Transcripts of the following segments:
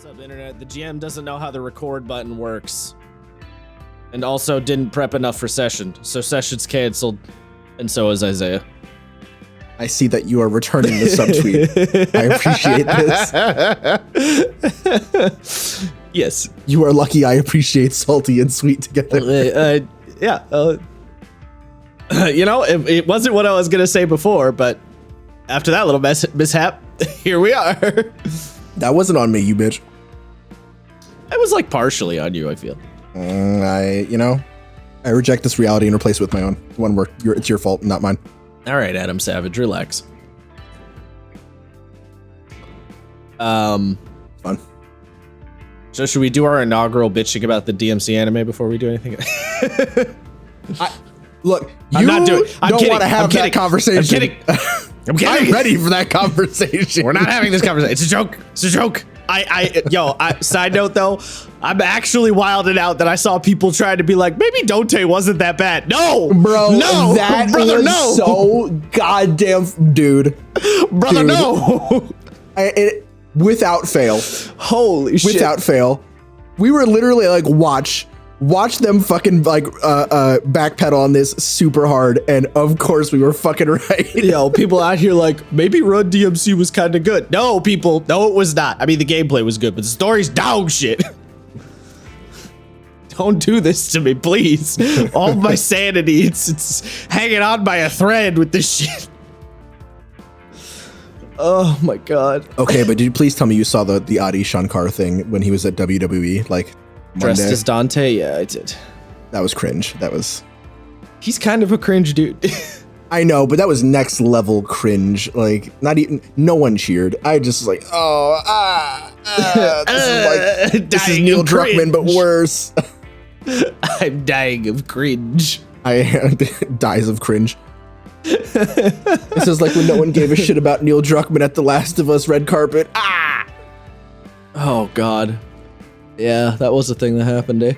What's up, Internet? The GM doesn't know how the record button works. And also didn't prep enough for session. So session's canceled. And so is Isaiah. I see that you are returning the subtweet. I appreciate this. Yes. You are lucky I appreciate salty and sweet together. Yeah. You know, it wasn't what I was going to say before, but after that little mishap, here we are. That wasn't on me, you bitch. It was like partially on you, I feel. I reject this reality and replace it with my own. One where it's your fault, not mine. All right, Adam Savage, relax. Fun. So should we do our inaugural bitching about the DMC anime before we do anything? Look, I'm not doing. don't want to have that conversation. I'm kidding. I'm ready for that conversation. We're not having this conversation. It's a joke. It's a joke. Side note though, I'm actually wilded out that I saw people trying to be like, maybe Dante wasn't that bad. No, bro, no, that brother, was no, so goddamn, dude, brother, no. Without fail, holy shit, without fail, we were literally like, watch them fucking like backpedal on this super hard, and of course we were fucking right. Yo, people out here like, maybe Run DMC was kind of good. No, people, no, it was not. I mean, the gameplay was good, but the story's dog shit. Don't do this to me, please. All my sanity, it's hanging on by a thread with this shit. Oh my god. Okay, but did you please tell me you saw the Adi Shankar thing when he was at WWE, like dressed Monday? as Dante? Yeah, I did. That was cringe. He's kind of a cringe dude. I know, but that was next level cringe. Like, no one cheered. I just was like, this is Neil Druckmann, but worse. I'm dying of cringe. Dies of cringe. This is like when no one gave a shit about Neil Druckmann at The Last of Us red carpet. Oh god. Yeah, that was a thing that happened, eh?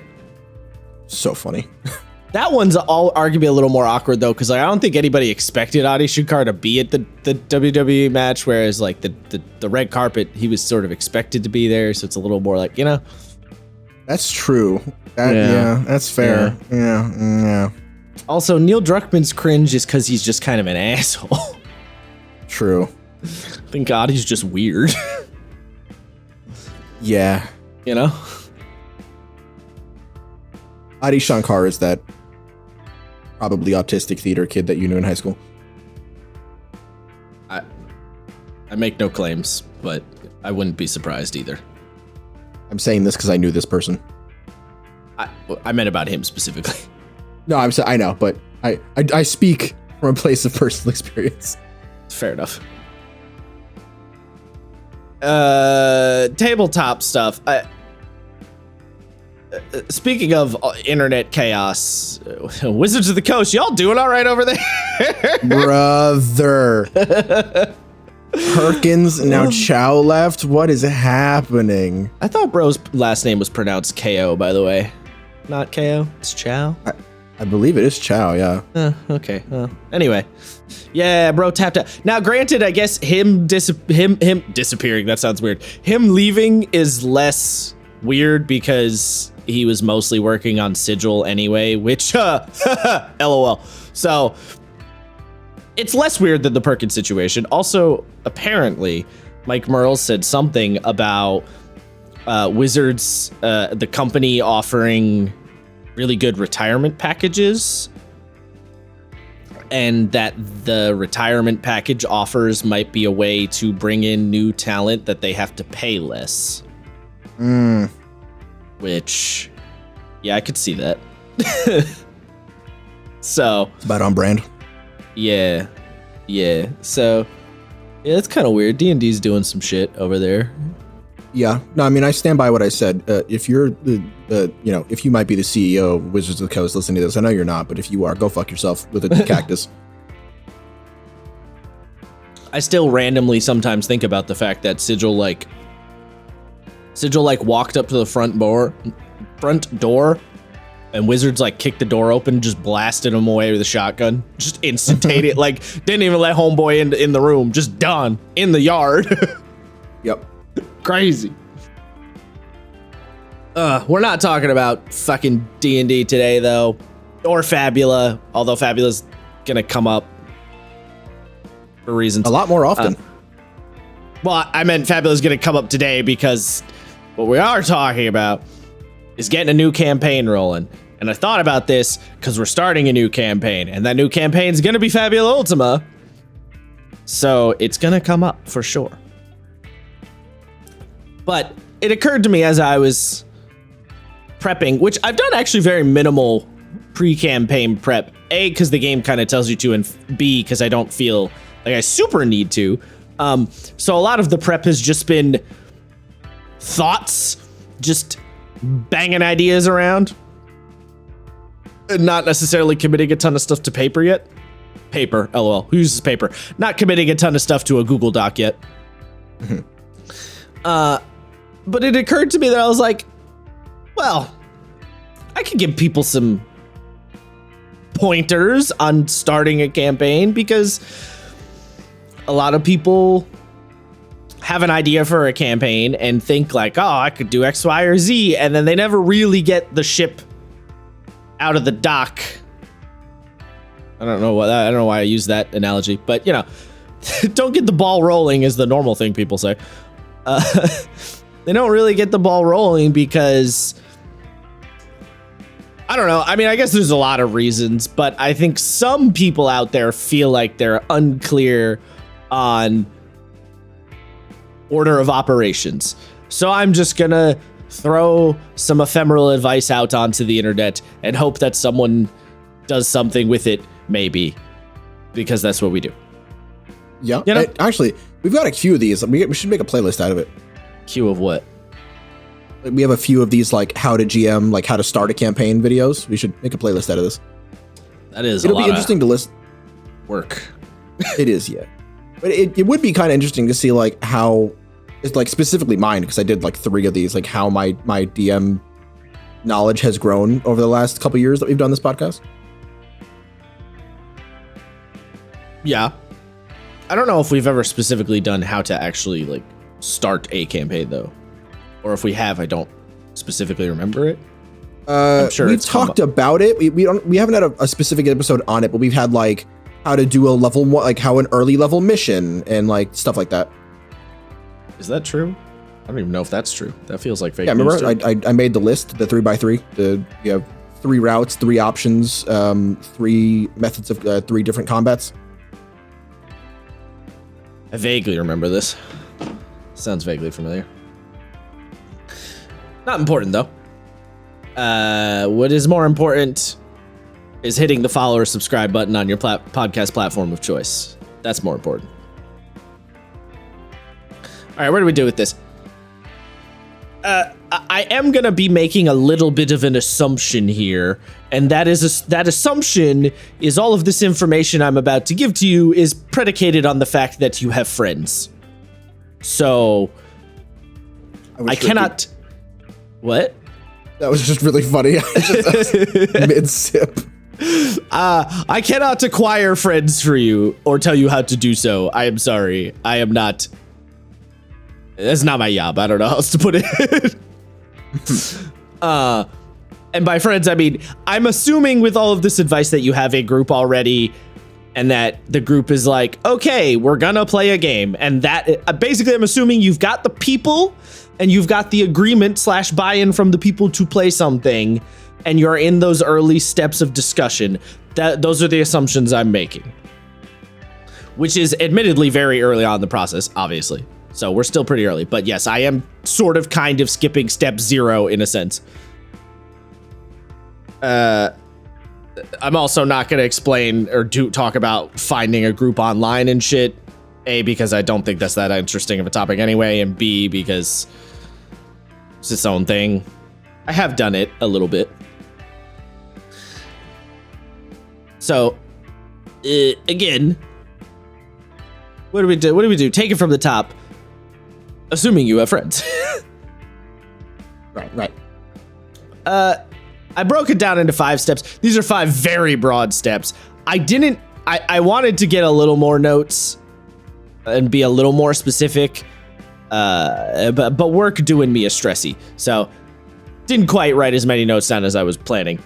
So funny. That one's arguably a little more awkward though, because I don't think anybody expected Adi Shankar to be at the WWE match, whereas like the red carpet, he was sort of expected to be there, so it's a little more like, you know. That's true. Yeah, that's fair. Yeah. Also, Neil Druckmann's cringe is because he's just kind of an asshole. True. I think Adi's just weird. Yeah. You know? Adi Shankar is that probably autistic theater kid that you knew in high school. I make no claims, but I wouldn't be surprised either. I'm saying this because I knew this person. I meant about him specifically. No, I know, but I speak from a place of personal experience. Fair enough. Tabletop stuff. Speaking of internet chaos, Wizards of the Coast, y'all doing all right over there? Brother. Perkins, now Chow left? What is happening? I thought bro's last name was pronounced KO, by the way. Not KO, it's Chow. I believe it is Chow, yeah. Okay. Anyway, yeah, bro tapped out. Now, granted, I guess him disappearing, that sounds weird. Him leaving is less weird because he was mostly working on Sigil anyway, which, LOL. So, it's less weird than the Perkins situation. Also, apparently, Mike Merle said something about Wizards, the company offering really good retirement packages, and that the retirement package offers might be a way to bring in new talent that they have to pay less. Which, yeah, I could see that. So it's about on brand. Yeah. So yeah, it's kind of weird. D&D's doing some shit over there. Yeah, no, I mean, I stand by what I said. If you're if you might be the CEO of Wizards of the Coast listening to this, I know you're not, but if you are, go fuck yourself with a cactus. I still randomly sometimes think about the fact that Sigil walked up to the front door, and Wizards like kicked the door open, just blasted him away with a shotgun, just instantaneous, like didn't even let homeboy in the room, just done in the yard. Yep. Crazy. We're not talking about fucking D&D today, though, or Fabula, although Fabula's gonna come up for reasons. A lot more often. Well, I meant Fabula's gonna come up today because what we are talking about is getting a new campaign rolling. And I thought about this because we're starting a new campaign, and that new campaign is gonna be Fabula Ultima. So it's gonna come up for sure. But it occurred to me as I was prepping, which I've done actually very minimal pre-campaign prep. A, because the game kind of tells you to, and B, because I don't feel like I super need to. So a lot of the prep has just been thoughts, just banging ideas around, and not necessarily committing a ton of stuff to paper yet. Paper, lol. Who uses paper? Not committing a ton of stuff to a Google Doc yet. But it occurred to me that I was like, well, I could give people some pointers on starting a campaign, because a lot of people have an idea for a campaign and think like, oh, I could do X, Y, or Z, and then they never really get the ship out of the dock. I don't know why I use that analogy, but you know, don't get the ball rolling is the normal thing people say. They don't really get the ball rolling because, I don't know. I mean, I guess there's a lot of reasons, but I think some people out there feel like they're unclear on order of operations. So I'm just gonna throw some ephemeral advice out onto the internet and hope that someone does something with it, maybe, because that's what we do. Yeah. You know? Actually, we've got a few of these. We should make a playlist out of it. Queue of what? We have a few of these, like how to GM, like how to start a campaign videos. We should make a playlist out of this. That is It'll be interesting to listen. Work. It is, yeah. But it would be kind of interesting to see like how it's like specifically mine, because I did like 3 of these, like how my DM knowledge has grown over the last couple years that we've done this podcast. Yeah. I don't know if we've ever specifically done how to actually like start a campaign though. Or if we have, I don't specifically remember it. I'm sure we've talked about it. We haven't had a specific episode on it, but we've had like how to do a level 1, like how an early level mission and like stuff like that. Is that true? I don't even know if that's true. That feels like fake. Yeah, remember news I made the list, the 3x3. You have 3 routes, 3 options, 3 methods of 3 different combats. I vaguely remember this. Sounds vaguely familiar. Not important though. What is more important is hitting the follow or subscribe button on your podcast platform of choice. That's more important. All right, what do we do with this? I am gonna be making a little bit of an assumption here, and that assumption is all of this information I'm about to give to you is predicated on the fact that you have friends. So I cannot. What? That was just really funny. Mid sip. I cannot acquire friends for you or tell you how to do so. I am sorry. I am not. That's not my job. I don't know how else to put it. And by friends, I mean, I'm assuming with all of this advice that you have a group already, and that the group is like, okay, we're gonna play a game. And that basically, I'm assuming you've got the people and you've got the agreement / buy-in from the people to play something, and you're in those early steps of discussion. Those are the assumptions I'm making, which is admittedly very early on in the process, obviously. So we're still pretty early, but yes, I am sort of kind of skipping step 0 in a sense. I'm also not going to explain or talk about finding a group online and shit. A, because I don't think that's that interesting of a topic anyway, and B, because it's its own thing. I have done it a little bit. So, again, what do we do? What do we do? Take it from the top, assuming you have friends. Right. I broke it down into 5 steps. These are 5 very broad steps. I wanted to get a little more notes and be a little more specific, but work doing me is stressy. So didn't quite write as many notes down as I was planning.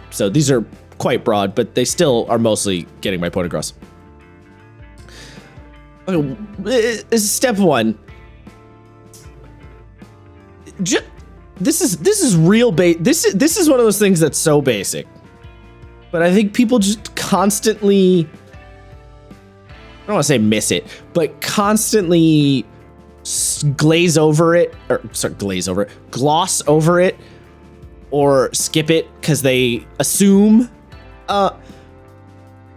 So these are quite broad, but they still are mostly getting my point across. Okay, step one. This is real this is one of those things that's so basic. But I think people just constantly, I don't want to say miss it, but constantly gloss over it, or skip it because they assume.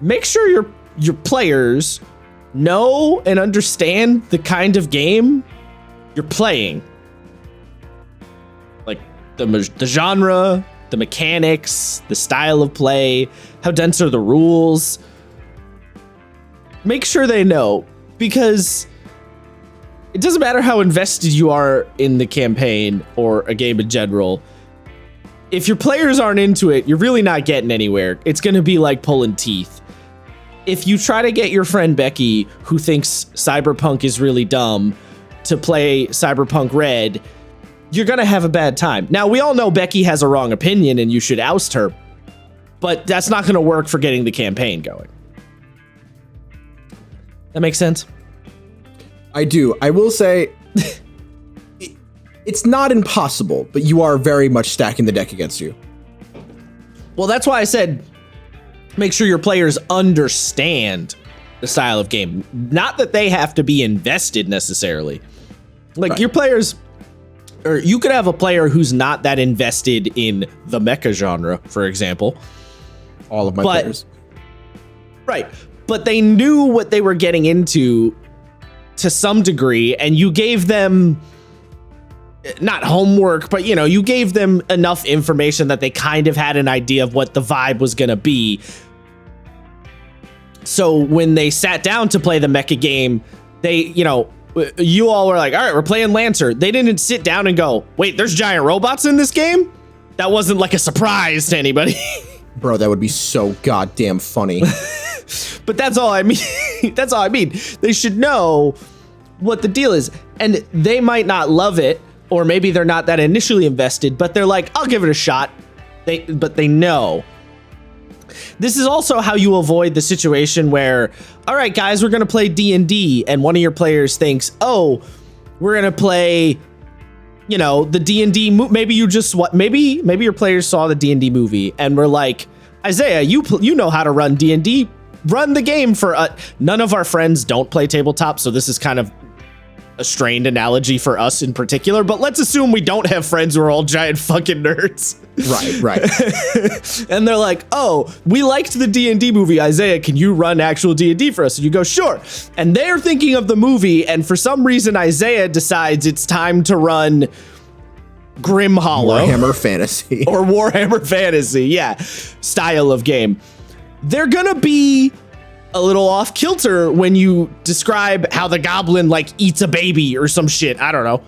Make sure your players know and understand the kind of game you're playing, like the genre, the mechanics, the style of play, how dense are the rules. Make sure they know, because it doesn't matter how invested you are in the campaign or a game in general. If your players aren't into it, you're really not getting anywhere. It's going to be like pulling teeth. If you try to get your friend Becky, who thinks Cyberpunk is really dumb, to play Cyberpunk Red, you're going to have a bad time. Now, we all know Becky has a wrong opinion and you should oust her, but that's not going to work for getting the campaign going. That makes sense? I do. I will say it's not impossible, but you are very much stacking the deck against you. Well, that's why I said make sure your players understand the style of game. Not that they have to be invested necessarily. Like right. Your players, or you could have a player who's not that invested in the mecha genre, for example. All of my players. Right. But they knew what they were getting into to some degree, and you gave them not homework, but you gave them enough information that they kind of had an idea of what the vibe was going to be. So when they sat down to play the mecha game, they, you all were like, all right, we're playing Lancer. They didn't sit down and go, wait, there's giant robots in this game? That wasn't like a surprise to anybody. Bro, that would be so goddamn funny. But that's all I mean. That's all I mean. They should know what the deal is. And they might not love it, or maybe they're not that initially invested, but they're like, I'll give it a shot. But they know. This is also how you avoid the situation where, all right, guys, we're going to play D&D, and one of your players thinks, oh, we're going to play, the D&D. Maybe maybe your players saw the D&D movie and were like, Isaiah, you know how to run D&D. Run the game for none of our friends don't play tabletop, so this is kind of a strained analogy for us in particular, but let's assume we don't have friends who are all giant fucking nerds. Right. And they're like, oh, we liked the D&D movie. Isaiah, can you run actual D&D for us? And you go, sure. And they're thinking of the movie, and for some reason, Isaiah decides it's time to run Grim Hollow. Warhammer Fantasy. Or Warhammer Fantasy, yeah. Style of game. They're gonna be a little off kilter when you describe how the goblin eats a baby or some shit. I don't know.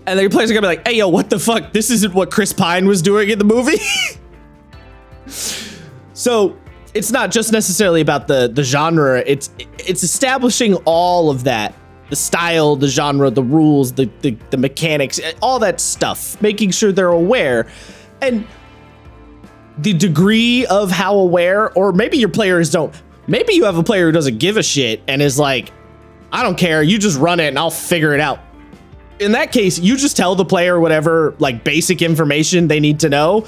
And your players are gonna be like, hey, yo, what the fuck? This isn't what Chris Pine was doing in the movie. So it's not just necessarily about the genre. It's establishing all of that. The style, the genre, the rules, the mechanics, all that stuff. Making sure they're aware. And the degree of how aware, or maybe your players don't. Maybe you have a player who doesn't give a shit and is like, I don't care, you just run it and I'll figure it out. In that case, you just tell the player whatever basic information they need to know.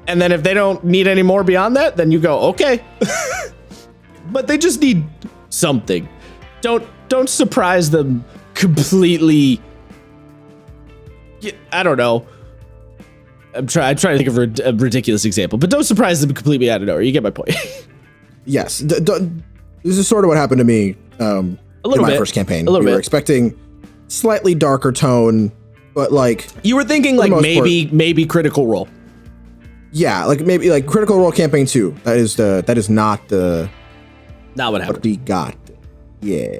And then if they don't need any more beyond that, then you go, okay. But they just need something. Don't surprise them completely. I don't know. I'm trying to think of a ridiculous example, but don't surprise them completely out of nowhere. You get my point. Yes. This is sort of what happened to me in my first campaign. We were expecting slightly darker tone, but you were thinking maybe Critical Role. Yeah, maybe Critical Role Campaign 2. That is not what happened. What we got. Yeah.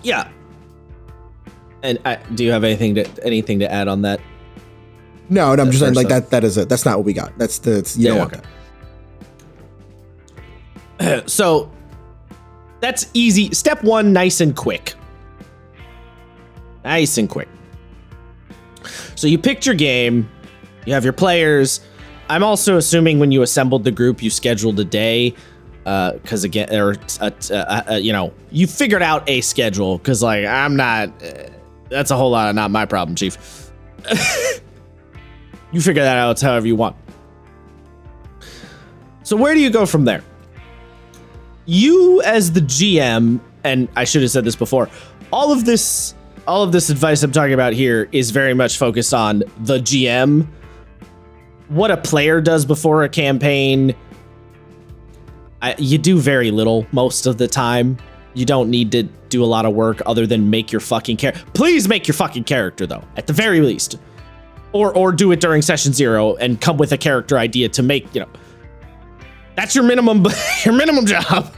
Yeah. And do you have anything to add on that? No, I'm just saying that's not what we got. Don't want that. So That's easy. Step 1, nice and quick. Nice and quick. So you picked your game, you have your players. I'm also assuming when you assembled the group, you scheduled a day, because again, you figured out a schedule. Because like I'm not, that's a whole lot of not my problem, Chief. You figure that out however you want. So where do you go from there? You as the GM, and I should have said this before, all of this advice I'm talking about here is very much focused on the GM. What a player does before a campaign, you do very little most of the time. You don't need to do a lot of work other than make your fucking character. Please make your fucking character, though, at the very least. Or do it during session 0 and come with a character idea to make, that's your minimum job.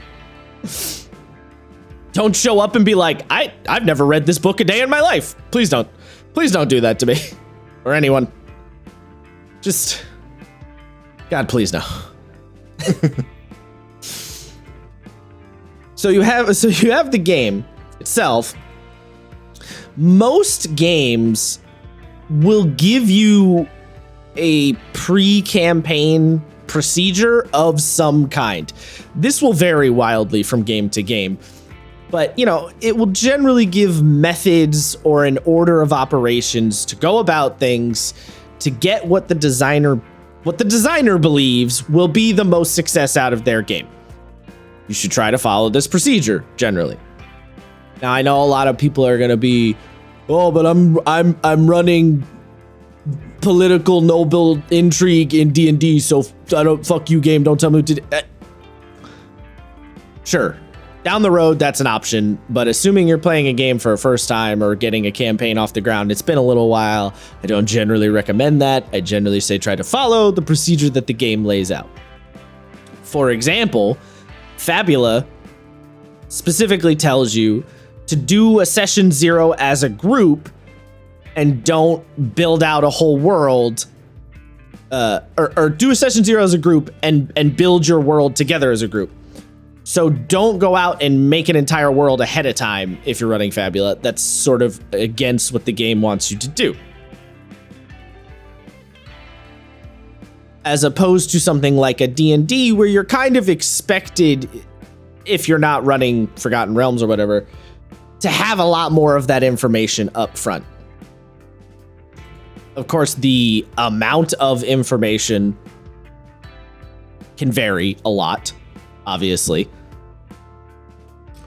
Don't show up and be like, I've never read this book a day in my life. Please don't do that to me or anyone. Just, God, please no. So you have the game itself. Most games will give you a pre-campaign procedure of some kind. This will vary wildly from game to game, but it will generally give methods or an order of operations to go about things to get what the designer believes will be the most success out of their game. You should try to follow this procedure generally. Now I know a lot of people are going to be, oh, but I'm running political noble intrigue in D&D, so I don't, fuck you game, don't tell me what to do. Sure, down the road that's an option, but assuming you're playing a game for a first time or getting a campaign off the ground, it's been a little while, I don't generally recommend that. I generally say try to follow the procedure that the game lays out. For example, Fabula specifically tells you to do a session 0 as a group and don't build out a whole world, or do a session 0 as a group and build your world together as a group. So don't go out and make an entire world ahead of time if you're running Fabula. That's sort of against what the game wants you to do. As opposed to something like a D&D where you're kind of expected, if you're not running Forgotten Realms or whatever, to have a lot more of that information up front. Of course, the amount of information can vary a lot, obviously.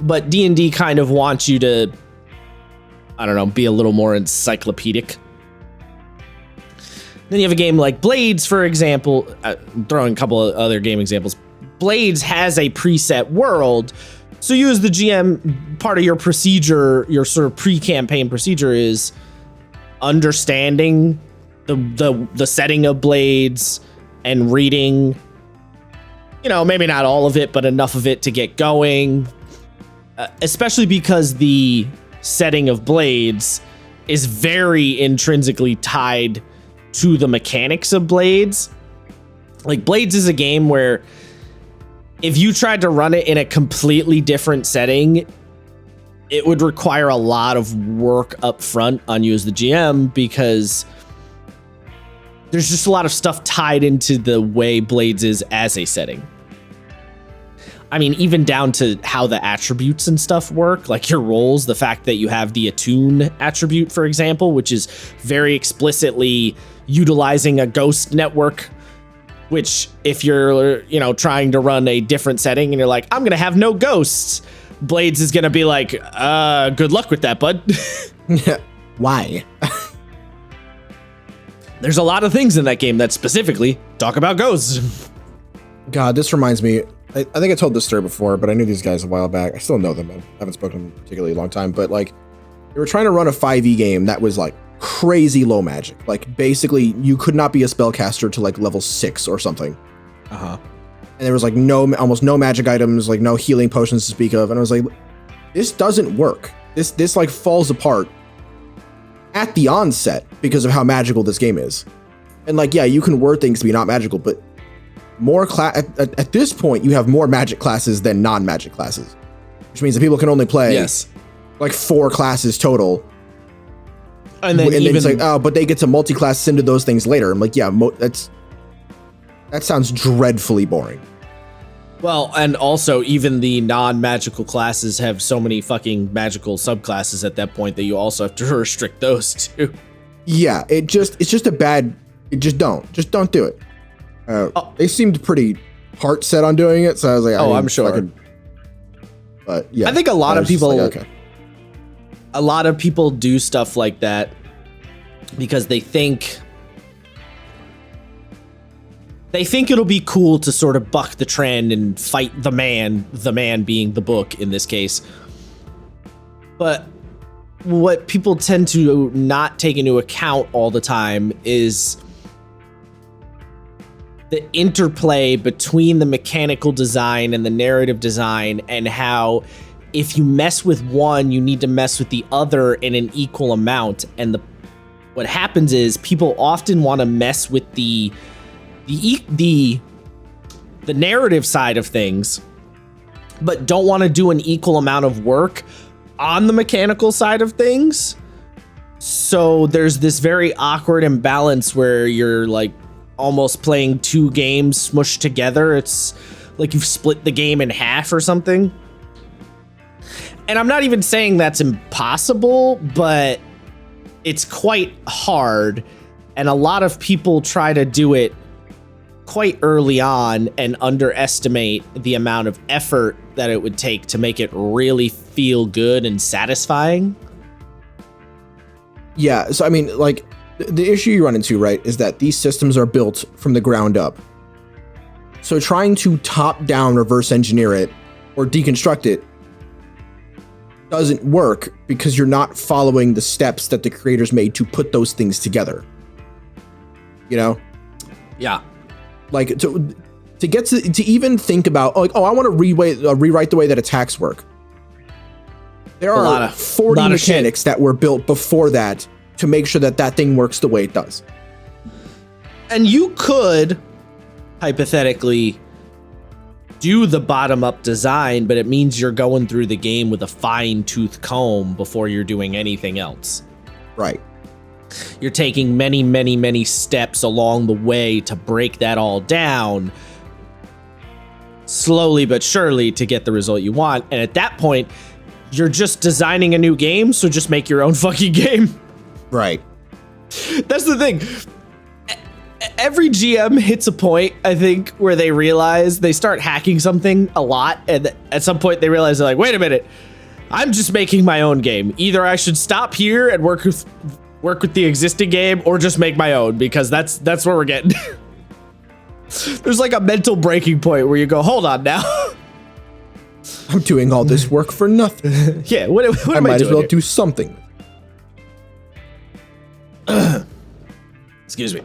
But D&D kind of wants you to, I don't know, be a little more encyclopedic. Then you have a game like Blades, for example. Throwing a couple of other game examples. Blades has a preset world. So you as the GM, part of your procedure, your sort of pre-campaign procedure is understanding the setting of Blades and reading, maybe not all of it, but enough of it to get going. Especially because the setting of Blades is very intrinsically tied to the mechanics of Blades. Like, Blades is a game where if you tried to run it in a completely different setting, it would require a lot of work up front on you as the GM, because there's just a lot of stuff tied into the way Blades is as a setting. I mean, even down to how the attributes and stuff work, like your roles, the fact that you have the attune attribute, for example, which is very explicitly utilizing a ghost network, which if you're, trying to run a different setting and you're like, I'm going to have no ghosts, Blades is going to be like, good luck with that, bud. Why? There's a lot of things in that game that specifically talk about ghosts. God, this reminds me, I think I told this story before, but I knew these guys a while back. I still know them. I haven't spoken to them in a particularly long time, but like, they were trying to run a 5e game that was like crazy low magic. Like, basically you could not be a spellcaster to like level 6 or something. And there was like almost no magic items, like no healing potions to speak of. And I was like, this doesn't work. This like falls apart at the onset because of how magical this game is. And like, yeah, you can word things to be not magical, but more at this point, you have more magic classes than non-magic classes. which means that people can only play Yes. like 4 classes total. And then even it's like, oh, but they get to multi-class into those things later. I'm like, yeah, that sounds dreadfully boring. well, and also even the non-magical classes have so many fucking magical subclasses at that point that you also have to restrict those too. Yeah, it's just a bad. Just don't do it. They seemed pretty heart set on doing it, so I was like, I'm sure. But yeah, I think a lot of just people, like, okay. a lot of people do stuff like that because they think it'll be cool to sort of buck the trend and fight the man being the book in this case. But what people tend to not take into account all the time is the interplay between the mechanical design and the narrative design, and how if you mess with one, you need to mess with the other in an equal amount. And what happens is people often want to mess with the narrative side of things, but don't want to do an equal amount of work on the mechanical side of things. So there's this very awkward imbalance where you're like almost playing 2 games smushed together. It's like you've split the game in half or something. And I'm not even saying that's impossible, but it's quite hard. And a lot of people try to do it quite early on and underestimate the amount of effort that it would take to make it really feel good and satisfying. Yeah, so I mean, like, the issue you run into, right, is that these systems are built from the ground up. So trying to top-down reverse engineer it or deconstruct it doesn't work because you're not following the steps that the creators made to put those things together. You know? Yeah. Like, to get to even think about, like, oh, I want to rewrite the way that attacks work. There are 40 mechanics that were built before that to make sure that that thing works the way it does. And you could, hypothetically, do the bottom-up design, but it means you're going through the game with a fine-tooth comb before you're doing anything else. Right. You're taking many, many, many steps along the way to break that all down, slowly but surely, to get the result you want. And at that point, you're just designing a new game, so just make your own fucking game. Right. That's the thing. Every GM hits a point, I think, where they realize they start hacking something a lot, and at some point they realize they're like, wait a minute, I'm just making my own game. Either I should stop here and work with the existing game, or just make my own, because that's where we're getting. There's like a mental breaking point where you go, hold on now. I'm doing all this work for nothing. Yeah, what am I doing? I might as well here? do something. Excuse me.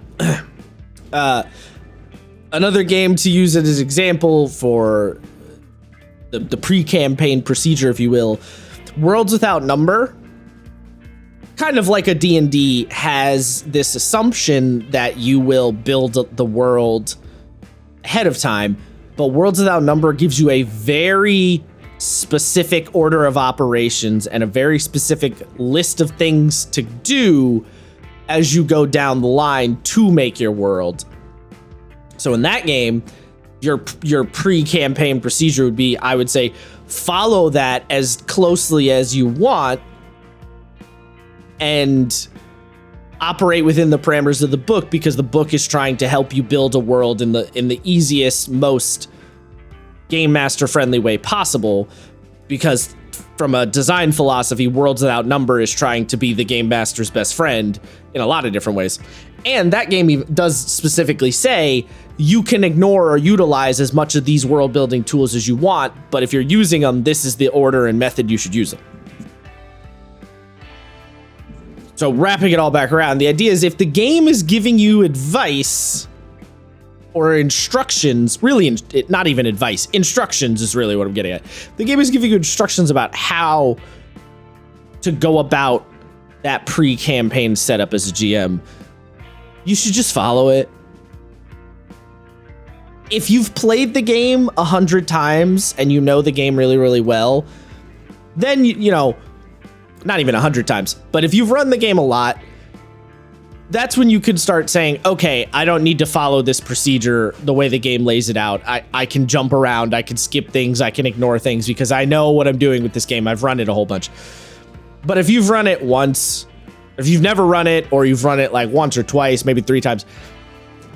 Another game to use it as example for the pre-campaign procedure, if you will, Worlds Without Number, kind of like a D&D, has this assumption that you will build the world ahead of time, but Worlds Without Number gives you a very specific order of operations and a very specific list of things to do as you go down the line to make your world. So in that game, your pre-campaign procedure would be, I would say, follow that as closely as you want and operate within the parameters of the book, because the book is trying to help you build a world in the easiest, most game master friendly way possible, because from a design philosophy, Worlds Without Number is trying to be the game master's best friend in a lot of different ways. And that game even does specifically say you can ignore or utilize as much of these world building tools as you want, but if you're using them, this is the order and method you should use them. So wrapping it all back around, the idea is if the game is giving you advice or instructions, really not even advice, instructions is really what I'm getting at. The game is giving you instructions about how to go about that pre-campaign setup as a GM. You should just follow it. If you've played the game 100 times and you know the game really, really well, then, you know, not even 100 times, but if you've run the game a lot, that's when you could start saying, okay, I don't need to follow this procedure the way the game lays it out. I can jump around, I can skip things, I can ignore things because I know what I'm doing with this game. I've run it a whole bunch. But if you've run it once, if you've never run it, or you've run it like once or twice, maybe 3 times,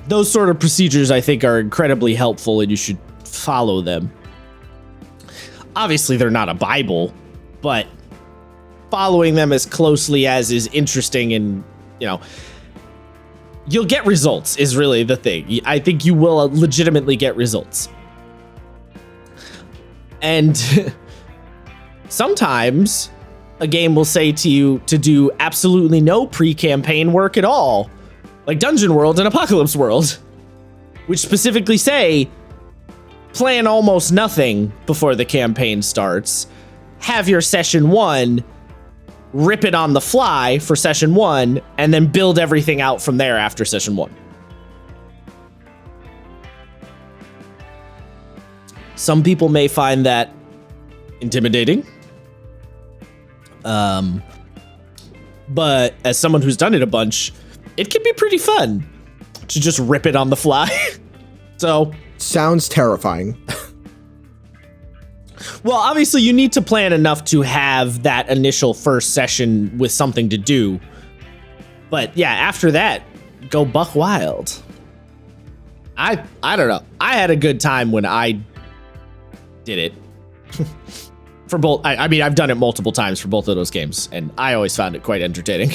those sort of procedures I think are incredibly helpful and you should follow them. Obviously, they're not a Bible, but following them as closely as is interesting and, you know, you'll get results is really the thing. I think you will legitimately get results. And sometimes a game will say to you to do absolutely no pre-campaign work at all, like Dungeon World and Apocalypse World, which specifically say plan almost nothing before the campaign starts, have your session 1, rip it on the fly for session 1, and then build everything out from there after session 1. Some people may find that intimidating. But as someone who's done it a bunch, it can be pretty fun to just rip it on the fly. So sounds terrifying. Well, obviously you need to plan enough to have that initial first session with something to do. But yeah, after that, go buck wild. I don't know. I had a good time when I did it. For both, I mean, I've done it multiple times for both of those games, and I always found it quite entertaining.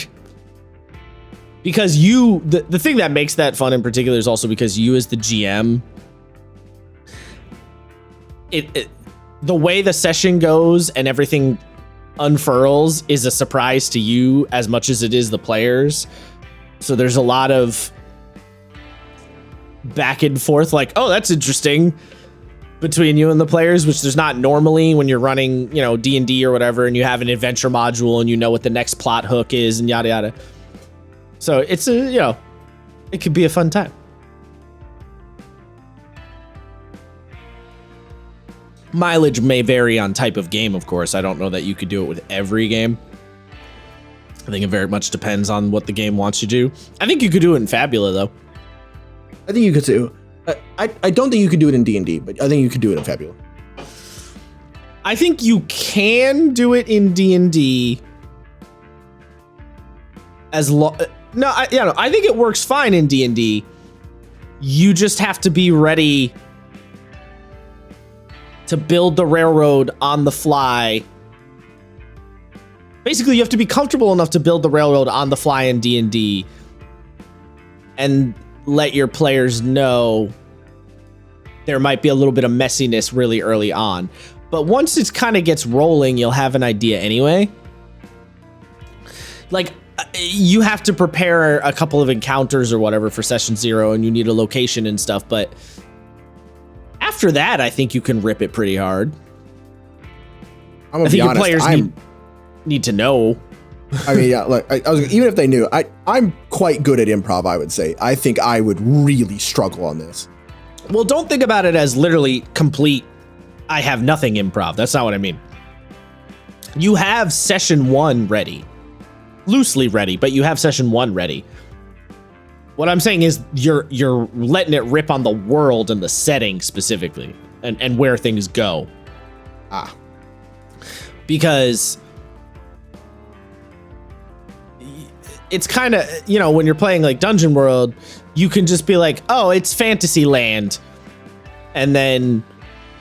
Because the thing that makes that fun in particular is also because you as the GM, the way the session goes and everything unfurls is a surprise to you as much as it is the players. So there's a lot of back and forth, like, oh, that's interesting, between you and the players, which there's not normally when you're running, you know, D&D or whatever, and you have an adventure module and you know what the next plot hook is and yada yada. So it's you know, it could be a fun time. Mileage may vary on type of game, of course. I don't know that you could do it with every game. I think it very much depends on what the game wants you to do. I think you could do it in Fabula, though. I think you could too. I don't think you could do it in D&D, but I think you could do it in Fabula. I think you can do it in D&D as long. No, I think it works fine in D&D. You just have to be ready to build the railroad on the fly. Basically, you have to be comfortable enough to build the railroad on the fly in D&D and let your players know there might be a little bit of messiness really early on. But once it kind of gets rolling, you'll have an idea anyway. Like, you have to prepare a couple of encounters or whatever for session 0, and you need a location and stuff, but after that, I think you can rip it pretty hard. I'm gonna I think be your honest, players need to know. I mean, yeah, like I was, even if they knew, I'm quite good at improv, I would say. I think I would really struggle on this. Well, don't think about it as literally complete, I have nothing improv. That's not what I mean. You have session 1 ready. Loosely ready, but you have session 1 ready. What I'm saying is you're letting it rip on the world and the setting specifically and where things go. Because it's kind of, you know, when you're playing like Dungeon World, you can just be like, oh, it's Fantasyland. And then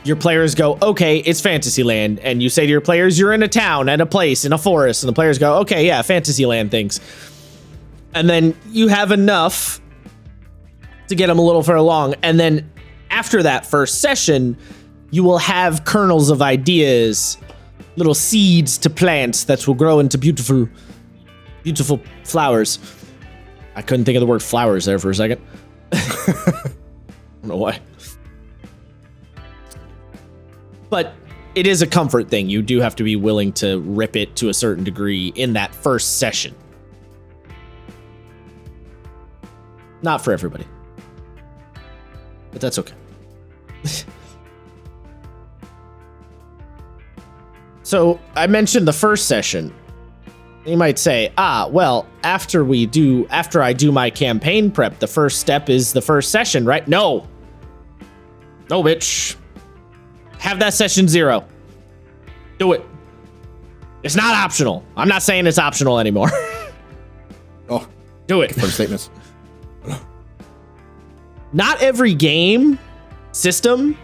your players go, okay, it's Fantasyland. And you say to your players, you're in a town, at a place, in a forest. And the players go, okay, yeah, Fantasyland things. And then you have enough to get them a little further along. And then after that first session, you will have kernels of ideas, little seeds to plant that will grow into beautiful, beautiful flowers. I couldn't think of the word flowers there for a second. I don't know why. But it is a comfort thing. You do have to be willing to rip it to a certain degree in that first session. Not for everybody. But that's okay. So I mentioned the first session. You might say, well, after I do my campaign prep, the first step is the first session, right? No, bitch. Have that session 0. Do it. It's not optional. I'm not saying it's optional anymore. Oh, do it. First statements. Not every game system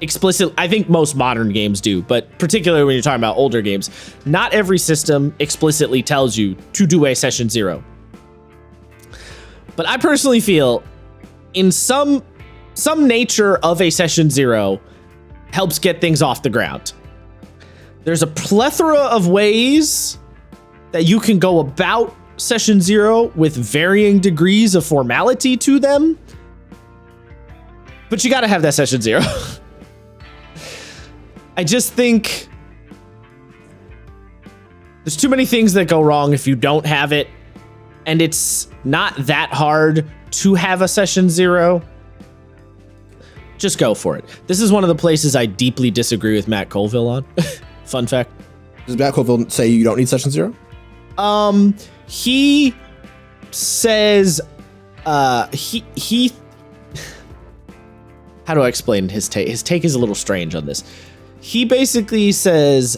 explicit. I think most modern games do, but particularly when you're talking about older games, not every system explicitly tells you to do a session 0. But I personally feel in some nature of a session 0 helps get things off the ground. There's a plethora of ways that you can go about session 0 with varying degrees of formality to them. But you got to have that session 0. I just think there's too many things that go wrong if you don't have it, and it's not that hard to have a session 0. Just go for it. This is one of the places I deeply disagree with Matt Colville on. Fun fact. Does Matt Colville say you don't need session 0? He says, he how do I explain his take? His take is a little strange on this. He basically says,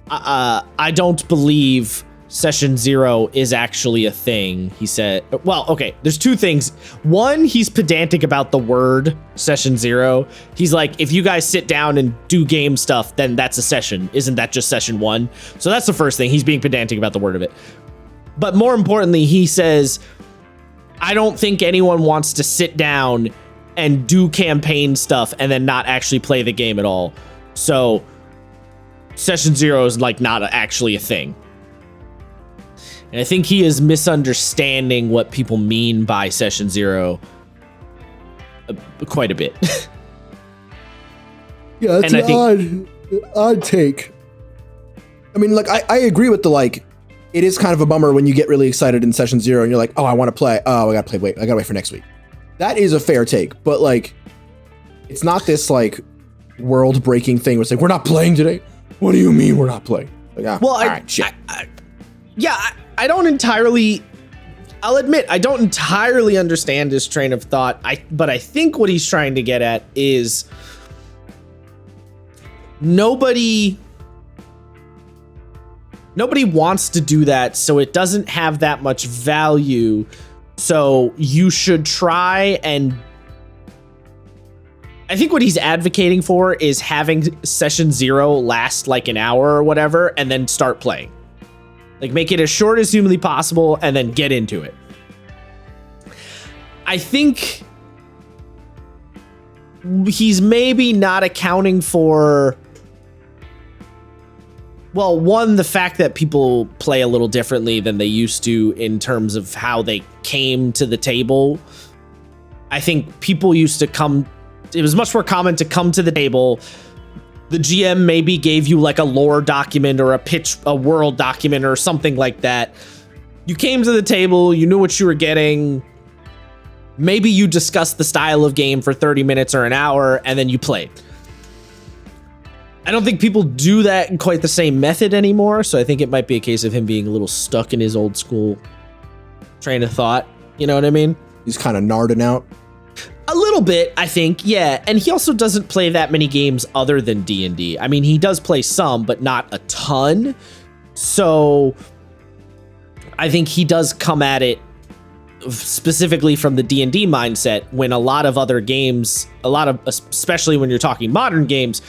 I don't believe session 0 is actually a thing. He said, well, okay, there's two things. One, he's pedantic about the word session 0. He's like, if you guys sit down and do game stuff, then that's a session. Isn't that just session 1? So that's the first thing. He's being pedantic about the word of it. But more importantly, he says, I don't think anyone wants to sit down and do campaign stuff and then not actually play the game at all. So session 0 is like not actually a thing. And I think he is misunderstanding what people mean by session 0 quite a bit. Yeah, that's an odd take. I mean, like, I agree with the, like, it is kind of a bummer when you get really excited in session 0 and you're like, oh, I want to play. Oh, I gotta wait for next week. That is a fair take, but like, it's not this like world-breaking thing where it's like, we're not playing today. What do you mean we're not playing? Like, well, I don't entirely. I'll admit I don't entirely understand his train of thought. But I think what he's trying to get at is nobody wants to do that, so it doesn't have that much value. So you should try and. I think what he's advocating for is having session 0 last like an hour or whatever, and then start playing. Like, make it as short as humanly possible and then get into it. I think he's maybe not accounting for, well, one, the fact that people play a little differently than they used to in terms of how they came to the table. I think people used to come, it was much more common to come to the table. The GM maybe gave you like a lore document or a world document or something like that. You came to the table, you knew what you were getting. Maybe you discussed the style of game for 30 minutes or an hour, and then you played. I don't think people do that in quite the same method anymore, so I think it might be a case of him being a little stuck in his old school train of thought. You know what I mean? He's kind of narding out. A little bit, I think, yeah. And he also doesn't play that many games other than D&D. I mean, he does play some, but not a ton. So I think he does come at it specifically from the D&D mindset, when a lot of other games, especially when you're talking modern games,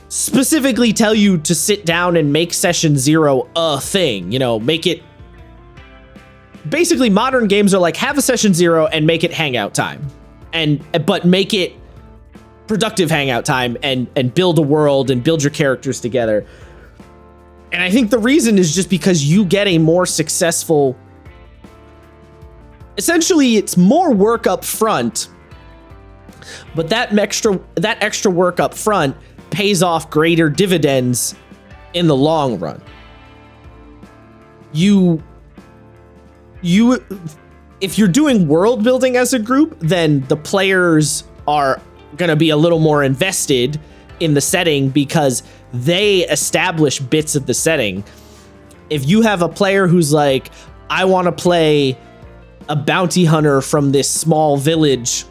specifically tell you to sit down and make session 0 a thing. You know, make it. Basically, modern games are like, have a session 0 and make it hangout time. But make it productive hangout time and build a world and build your characters together. And I think the reason is just because you get a more successful. Essentially, it's more work up front, but that extra work up front pays off greater dividends in the long run. If you're doing world building as a group, then the players are going to be a little more invested in the setting because they establish bits of the setting. If you have a player who's like, I want to play a bounty hunter from this small village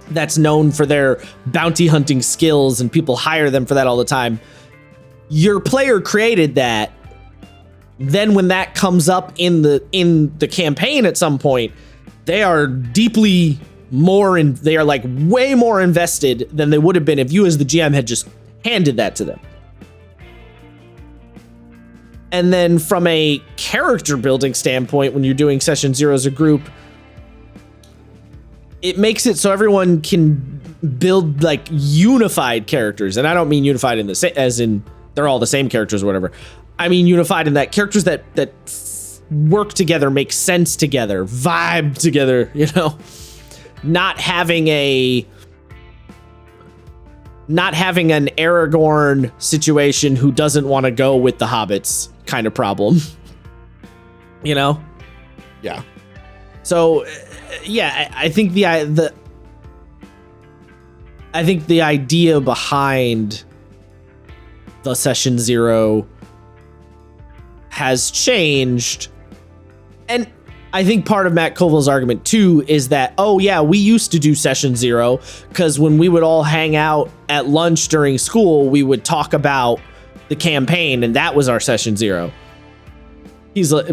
that's known for their bounty hunting skills and people hire them for that all the time, your player created that. Then when that comes up in the campaign at some point, they are deeply more they are like way more invested than they would have been if you as the GM had just handed that to them. And then from a character building standpoint, when you're doing session 0 as a group, it makes it so everyone can build like unified characters. And I don't mean unified in as in they're all the same characters or whatever. I mean unified in that characters that work together, make sense together, vibe together, you know? Not having an Aragorn situation who doesn't want to go with the hobbits kind of problem, you know? Yeah. So, yeah, I think the idea behind the session 0 has changed, and I think part of Matt Colville's argument too is that, oh yeah, we used to do session 0 because when we would all hang out at lunch during school, we would talk about the campaign, and that was our session 0. He's like,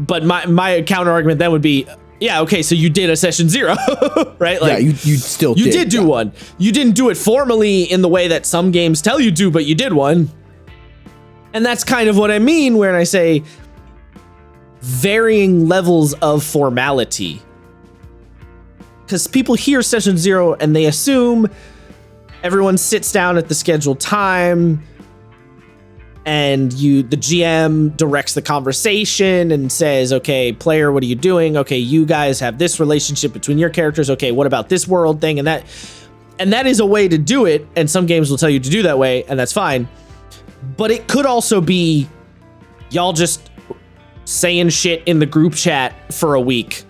but my counter argument then would be, yeah, okay, so you did a session 0, right? Like, yeah, you still did do one. You didn't do it formally in the way that some games tell you to, but you did one. And that's kind of what I mean when I say varying levels of formality. Because people hear session 0 and they assume everyone sits down at the scheduled time and the GM directs the conversation and says, okay, player, what are you doing? Okay, you guys have this relationship between your characters. Okay, what about this world thing? And that is a way to do it. And some games will tell you to do that way, and that's fine. But it could also be y'all just saying shit in the group chat for a week.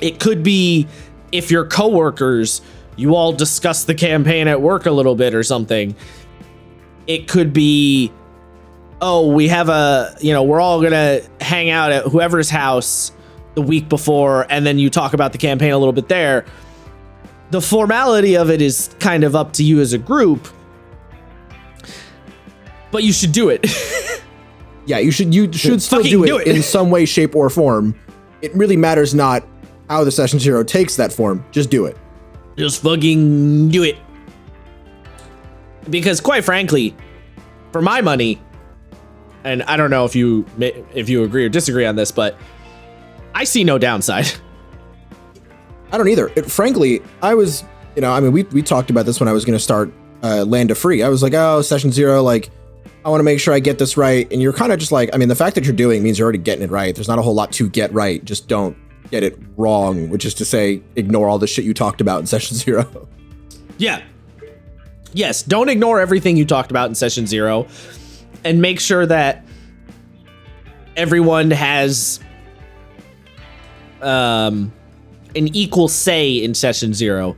It could be if you're coworkers, you all discuss the campaign at work a little bit or something. It could be, oh, we have we're all gonna hang out at whoever's house the week before, and then you talk about the campaign a little bit there. The formality of it is kind of up to you as a group, but you should do it. Yeah, you should still do it in some way, shape, or form. It really matters not how the session 0 takes that form. Just do it. Just fucking do it. Because quite frankly, for my money, and I don't know if you agree or disagree on this, but I see no downside. I don't either. Frankly, I was, we talked about this when I was going to start Land of Free. I was like, oh, session 0, like, I want to make sure I get this right. And you're kind of just like, the fact that you're doing means you're already getting it right. There's not a whole lot to get right. Just don't get it wrong, which is to say, ignore all the shit you talked about in session 0. Yeah. Yes, don't ignore everything you talked about in session 0 and make sure that everyone has an equal say in session 0.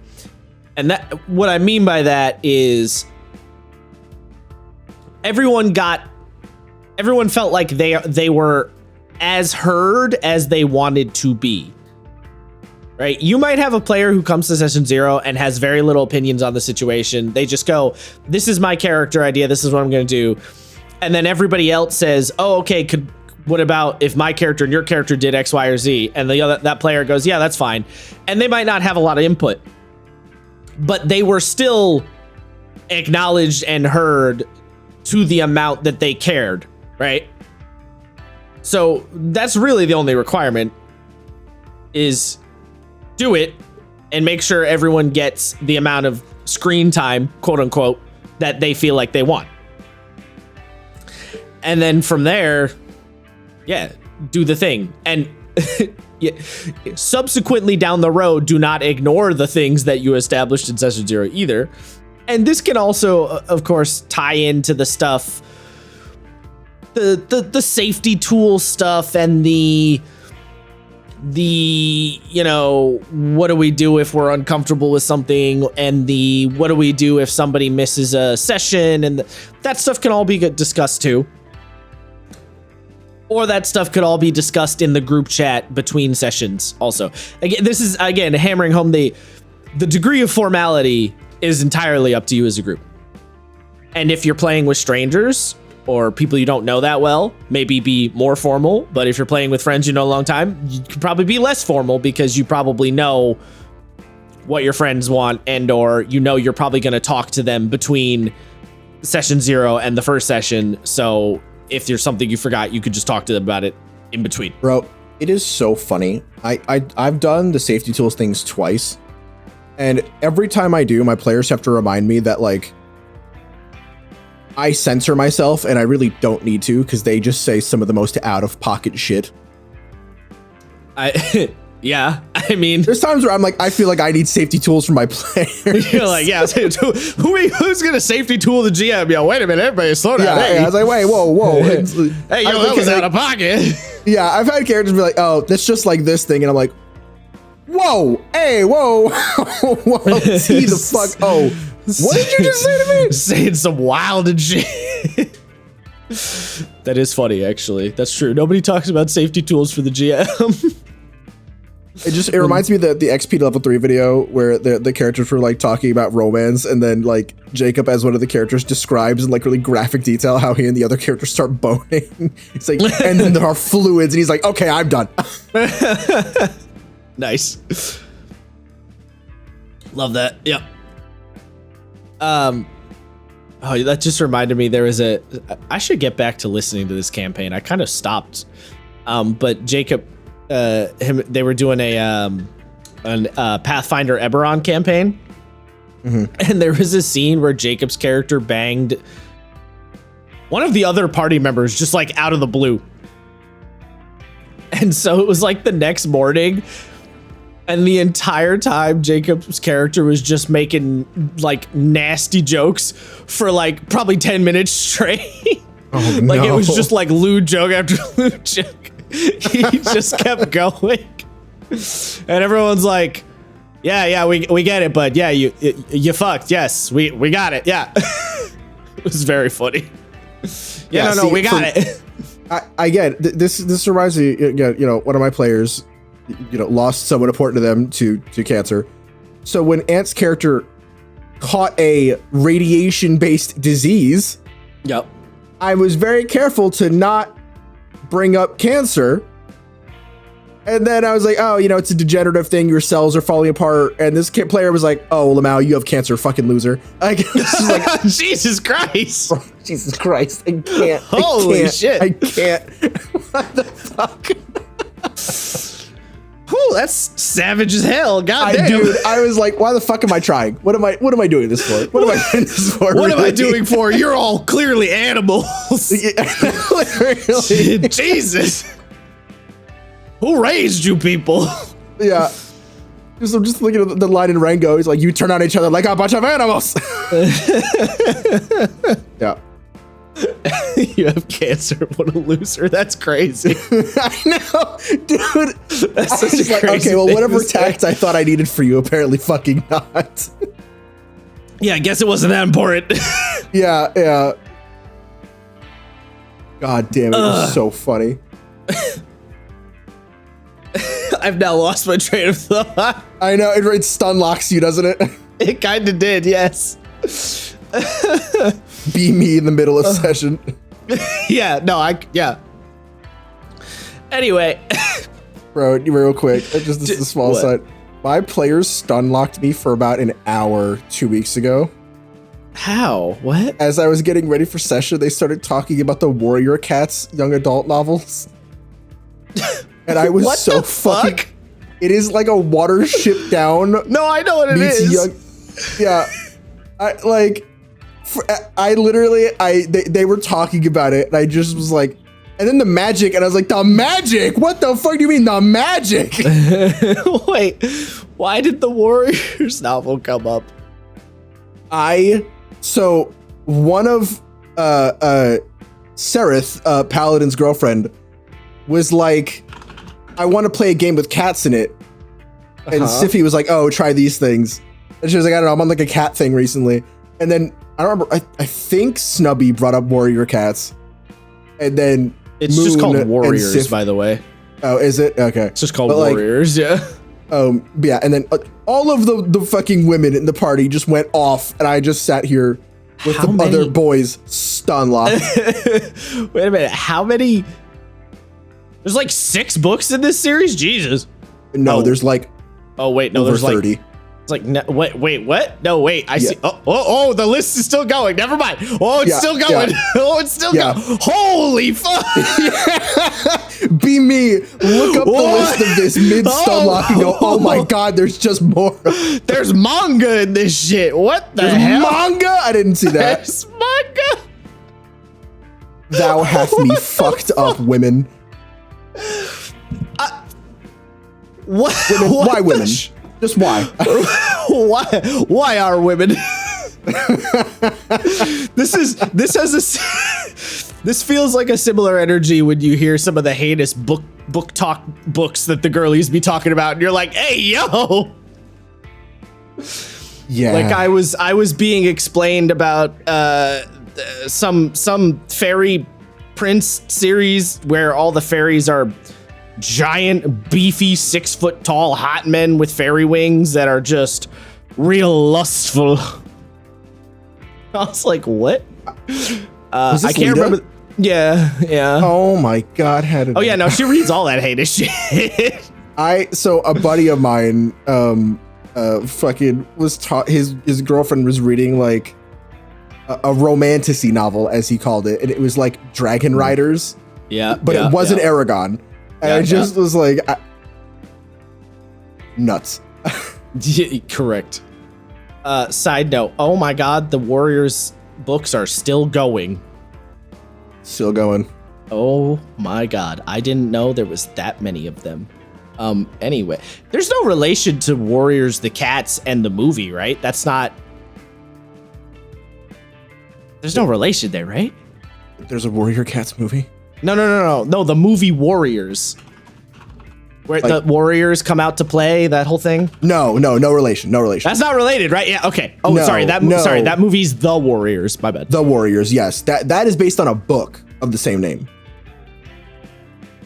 And that what I mean by that is everyone felt like they were as heard as they wanted to be. Right? You might have a player who comes to session 0 and has very little opinions on the situation. They just go, this is my character idea. This is what I'm going to do. And then everybody else says, oh, okay, what about if my character and your character did X, Y, or Z? And that player goes, yeah, that's fine. And they might not have a lot of input, but they were still acknowledged and heard to the amount that they cared, right? So that's really the only requirement is do it and make sure everyone gets the amount of screen time, quote unquote, that they feel like they want. And then from there, yeah, do the thing. And subsequently down the road, do not ignore the things that you established in session 0 either. And this can also, of course, tie into the stuff, the safety tool stuff and the the, what do we do if we're uncomfortable with something, and the what do we do if somebody misses a session, and that stuff can all be discussed too. Or that stuff could all be discussed in the group chat between sessions also. Again, this is, hammering home the degree of formality is entirely up to you as a group. And if you're playing with strangers or people you don't know that well, maybe be more formal. But if you're playing with friends you know a long time, you could probably be less formal, because you probably know what your friends want, and or you're probably going to talk to them between session 0 and the first session. So if there's something you forgot, you could just talk to them about it in between. Bro, it is so funny. I've done the safety tools things twice, and every time I do, my players have to remind me that, like, I censor myself, and I really don't need to, because they just say some of the most out-of-pocket shit. Yeah, I mean, there's times where I'm like, I feel like I need safety tools for my players. You're like, yeah, who's gonna safety tool the GM? Yo, wait a minute, everybody, slow down. Yeah, I was like, wait, whoa. Hey, yo, that was out of pocket. Yeah, I've had characters be like, oh, that's just like this thing, and I'm like, whoa, hey, whoa, whoa, see the fuck, oh. What did you just say to me? Saying some wild and shit. That is funny, actually. That's true. Nobody talks about safety tools for the GM. It reminds me of the XP level 3 video where the characters were like talking about romance, and then like Jacob, as one of the characters, describes in like really graphic detail how he and the other characters start boning. It's like, and then there are fluids, and he's like, okay, I'm done. Nice. Love that. Yep. Oh, that just reminded me, I should get back to listening to this campaign. I kind of stopped. But Jacob, they were doing a Pathfinder Eberron campaign. Mm-hmm. And there was a scene where Jacob's character banged one of the other party members just like out of the blue. And so it was like the next morning, and the entire time Jacob's character was just making like nasty jokes for like probably 10 minutes straight. Oh, like no. It was just like lewd joke after lewd joke. He just kept going. And everyone's like, yeah, we get it, but yeah, you fucked. Yes, we got it. Yeah. It was very funny. Yeah, no, we got it. I get this reminds me, one of my players, lost someone important to them to cancer. So when Ant's character caught a radiation-based disease, yep, I was very careful to not bring up cancer. And then I was like, oh, it's a degenerative thing. Your cells are falling apart. And this player was like, oh, Lamau, you have cancer, fucking loser. Like, Jesus Christ. Jesus Christ. I can't. Holy shit. I can't. What the fuck? Whew, that's savage as hell. God damn. Dude, I was like, why the fuck am I trying? What am I doing this for? What am I doing this for? What am I doing for? You're all clearly animals. Literally. Jesus. Who raised you people? Yeah. I'm just looking at the line in Rango. He's like, you turn on each other like a bunch of animals. Yeah. You have cancer. What a loser. That's crazy. I know, dude. That's such a like, crazy okay, well, thing whatever to say. tact I thought I needed for you, apparently fucking not. Yeah, I guess it wasn't that important. Yeah. God damn it. It was so funny. I've now lost my train of thought. I know, it stun locks you, doesn't it? It kind of did, yes. Be me in the middle of session. Yeah, no, yeah. Anyway. Bro, real quick, just this is a small side. My players stun locked me for about an hour 2 weeks ago. How? What? As I was getting ready for session, they started talking about the Warrior Cats young adult novels. And I was what so the fucking... fuck? It is like a Watership Down. No, I know what it is. Yeah. They were talking about it, and I just was like, and then the magic, and I was like, the magic? What the fuck do you mean, the magic? Wait, why did the Warriors novel come up? So one of Sereth, Paladin's girlfriend, was like, I want to play a game with cats in it. And Siffy was like, oh, try these things. And she was like, I don't know, I'm on like a cat thing recently. And then I don't remember, I think Snubby brought up Warrior Cats. And then It's Moon just called and Warriors, Sif- by the way. Oh, is it? Okay. It's just called But, like, Warriors, yeah. But yeah, and then all of the fucking women in the party just went off, and I just sat here with How the many- other boys stun locked. Wait a minute, how many? There's like 6 books in this series? Jesus. No, Oh. there's like Oh, wait, no, over there's like 30. It's like, no, wait, what? No, wait, I see. Oh, the list is still going. Never mind. Oh, it's Yeah, still going. yeah. Oh, it's still Yeah. going. Holy fuck. Be me. Look up the list of this mid stun lock and go, oh my god, there's just more. There's manga in this shit. What the There's hell? manga? I didn't see that. There's manga. Thou hath me fucked up, women. What? Women, what why the women? Just why? Why are women? This feels like a similar energy when you hear some of the heinous book talk books that the girlies be talking about, and you're like, hey, yo. Yeah. Like I was being explained about some fairy prince series where all the fairies are giant, beefy, 6 foot tall hot men with fairy wings that are just real lustful. I was like, what? Was this I can't Lita? remember. Yeah. Oh my god, how did Oh yeah, no, she reads all that heinous shit. So a buddy of mine fucking was taught his girlfriend was reading like a romantasy novel, as he called it, and it was like Dragon Riders, Yeah, but it wasn't Aragon. And Yeah, I just was like nuts. Yeah, correct. Side note, oh my god, the Warriors books are still going. Still going. Oh my god, I didn't know there was that many of them. Anyway, there's no relation to Warriors the Cats and the movie, right? That's not. There's no relation there, right? There's a Warrior Cats movie. No, the movie Warriors. Where the Like- Warriors come out to play, that whole thing. No relation. That's not related, right? Yeah, okay. Oh, No, sorry, no. that movie's The Warriors, my bad. The Warriors, yes. That is based on a book of the same name.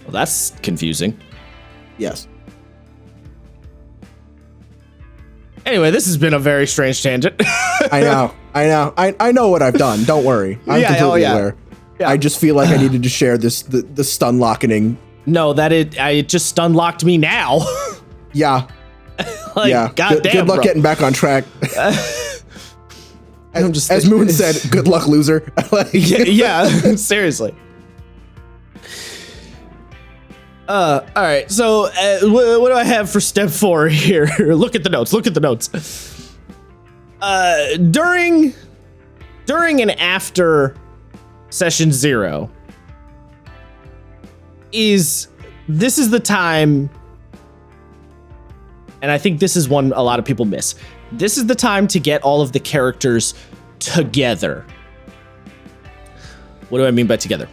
Well, that's confusing. Yes. Anyway, this has been a very strange tangent. I know. I know what I've done. Don't worry. I'm completely aware. Yeah. I just feel like I needed to share the stun lockening. No, it just unlocked me now. Yeah. Like, Yeah. goddamn, Good luck bro. getting back on track. I'm just As Moon said, good luck, loser. Like, yeah, seriously. All right. So, what do I have for step 4 here? Look at the notes. During and after session 0 this is the time, and I think this is one a lot of people miss. This is the time to get all of the characters together. What do I mean by together?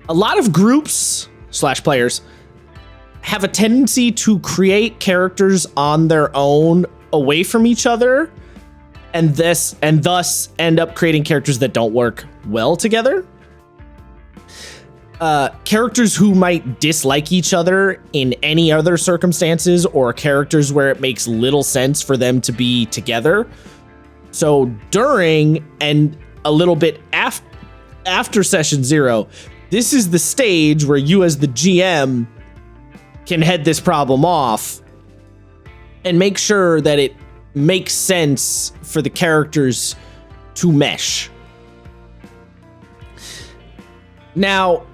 A lot of groups / players have a tendency to create characters on their own away from each other, and thus end up creating characters that don't work well together. Characters who might dislike each other in any other circumstances, or characters where it makes little sense for them to be together. So during and a little bit after session 0, this is the stage where you as the GM can head this problem off and make sure that it makes sense for the characters to mesh. Now,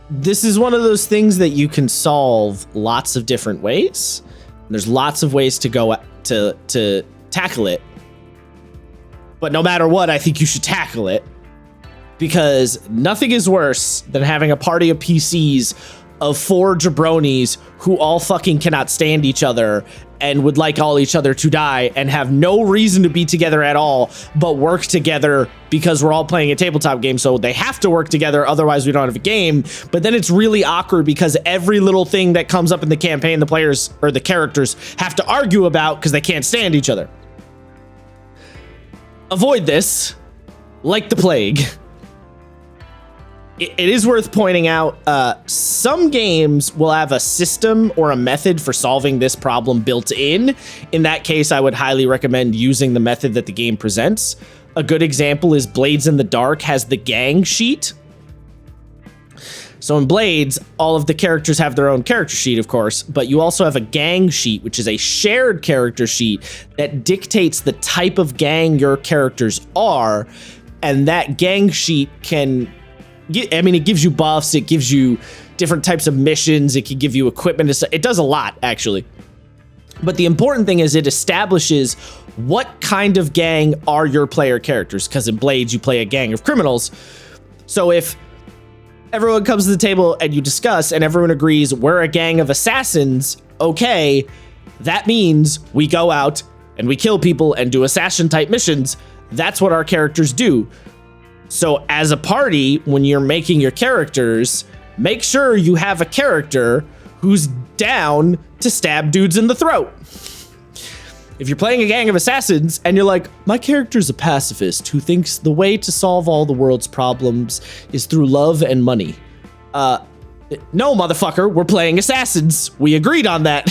this is one of those things that you can solve lots of different ways. There's lots of ways to go to tackle it. But no matter what, I think you should tackle it, because nothing is worse than having a party of PCs of 4 jabronis who all fucking cannot stand each other and would like all each other to die and have no reason to be together at all, but work together because we're all playing a tabletop game, so they have to work together, otherwise we don't have a game. But then it's really awkward because every little thing that comes up in the campaign, the players or the characters have to argue about because they can't stand each other. Avoid this like the plague. It is worth pointing out, some games will have a system or a method for solving this problem built in. In that case, I would highly recommend using the method that the game presents. A good example is Blades in the Dark has the gang sheet. So in Blades, all of the characters have their own character sheet, of course, but you also have a gang sheet, which is a shared character sheet that dictates the type of gang your characters are. And that gang sheet it gives you buffs, it gives you different types of missions, it can give you equipment, it does a lot, actually. But the important thing is it establishes what kind of gang are your player characters, because in Blades, you play a gang of criminals. So if everyone comes to the table and you discuss and everyone agrees we're a gang of assassins, okay, that means we go out and we kill people and do assassin-type missions. That's what our characters do. So as a party, when you're making your characters, make sure you have a character who's down to stab dudes in the throat. If you're playing a gang of assassins and you're like, my character's a pacifist who thinks the way to solve all the world's problems is through love and money. No, motherfucker, we're playing assassins. We agreed on that.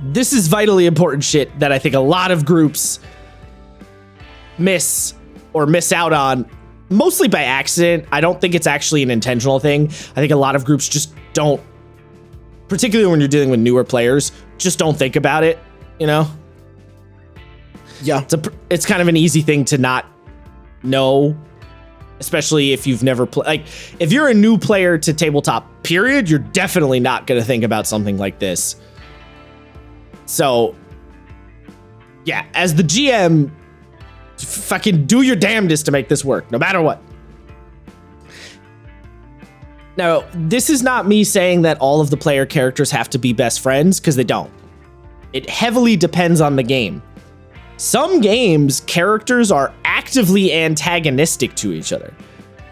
This is vitally important shit that I think a lot of groups miss out on, mostly by accident. I don't think it's actually an intentional thing. I think a lot of groups just don't, particularly when you're dealing with newer players, just don't think about it, you know? Yeah. It's kind of an easy thing to not know, especially if you've never played. Like, if you're a new player to tabletop, period, you're definitely not going to think about something like this. So, yeah, as the GM, fucking do your damnedest to make this work, no matter what. Now, this is not me saying that all of the player characters have to be best friends, because they don't. It heavily depends on the game. Some games, characters are actively antagonistic to each other,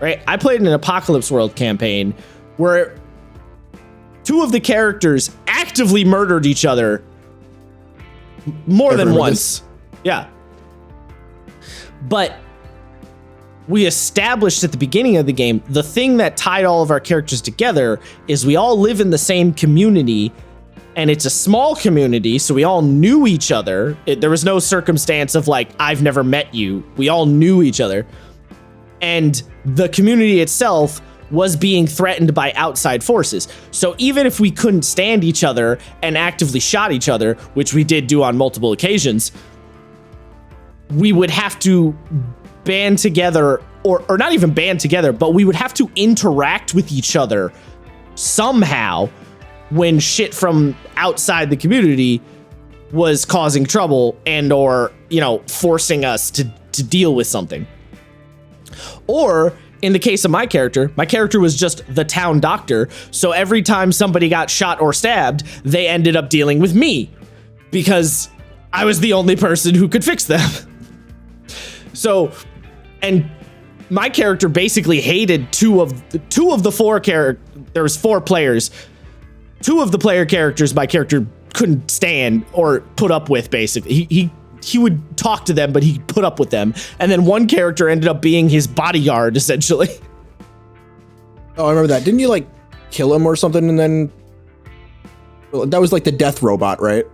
right? I played an Apocalypse World campaign where 2 of the characters actively murdered each other more than once. Yeah. But we established at the beginning of the game, the thing that tied all of our characters together is we all live in the same community, and it's a small community, so we all knew each other. There was no circumstance of like, I've never met you. We all knew each other. And the community itself was being threatened by outside forces. So even if we couldn't stand each other and actively shot each other, which we did do on multiple occasions, we would have to band together, or not even band together, but we would have to interact with each other somehow when shit from outside the community was causing trouble and or, you know, forcing us to deal with something. Or in the case of my character was just the town doctor. So every time somebody got shot or stabbed, they ended up dealing with me because I was the only person who could fix them. So, and my character basically hated 2 of the 4 characters. There was 4 players. 2 of the player characters my character couldn't stand or put up with, basically. He would talk to them, but he put up with them. And then one character ended up being his bodyguard, essentially. Oh, I remember that. Didn't you like kill him or something? And then that was like the death robot, right?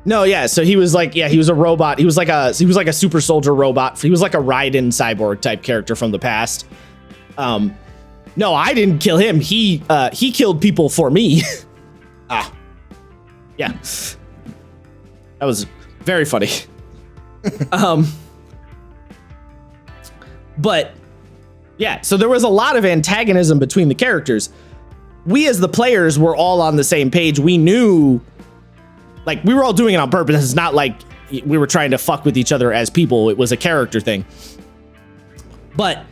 No, yeah. So he was like, he was a robot. He was like a super soldier robot. He was like a Raiden cyborg type character from the past. No, I didn't kill him. He killed people for me. Yeah. That was very funny. But yeah, so there was a lot of antagonism between the characters. We as the players were all on the same page. We knew, like, we were all doing it on purpose. It's not like we were trying to fuck with each other as people. It was a character thing. But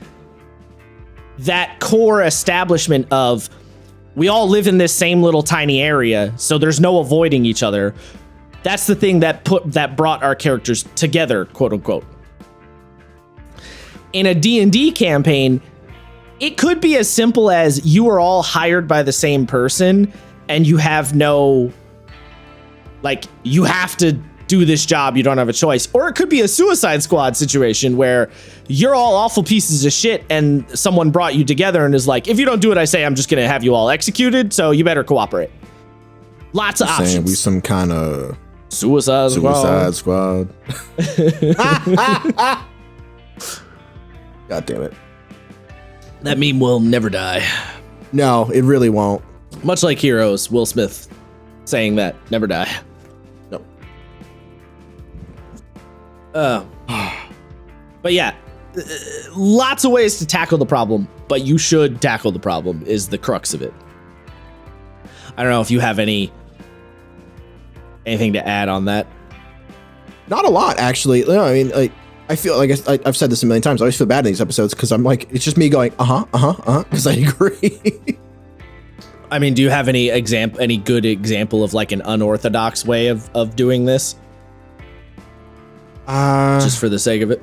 that core establishment of we all live in this same little tiny area, so there's no avoiding each other. That's the thing that brought our characters together, quote unquote. In a D&D campaign, it could be as simple as you are all hired by the same person and you have no, like, you have to do this job, you don't have a choice. Or it could be a Suicide Squad situation where you're all awful pieces of shit and someone brought you together and is like, if you don't do what I say, I'm just gonna have you all executed, so you better cooperate. Lots of options. Saying we some kind of Suicide Squad. God damn it. That meme will never die. No, it really won't. Much like Heroes, Will Smith saying that, never die. Nope. But yeah, lots of ways to tackle the problem, but you should tackle the problem is the crux of it. I don't know if you have anything to add on that. Not a lot, actually. No, I mean, like, I feel like I've said this a million times. I always feel bad in these episodes because I'm like, it's just me going, because I agree. I mean, do you have any good example of like an unorthodox way of doing this? Just for the sake of it.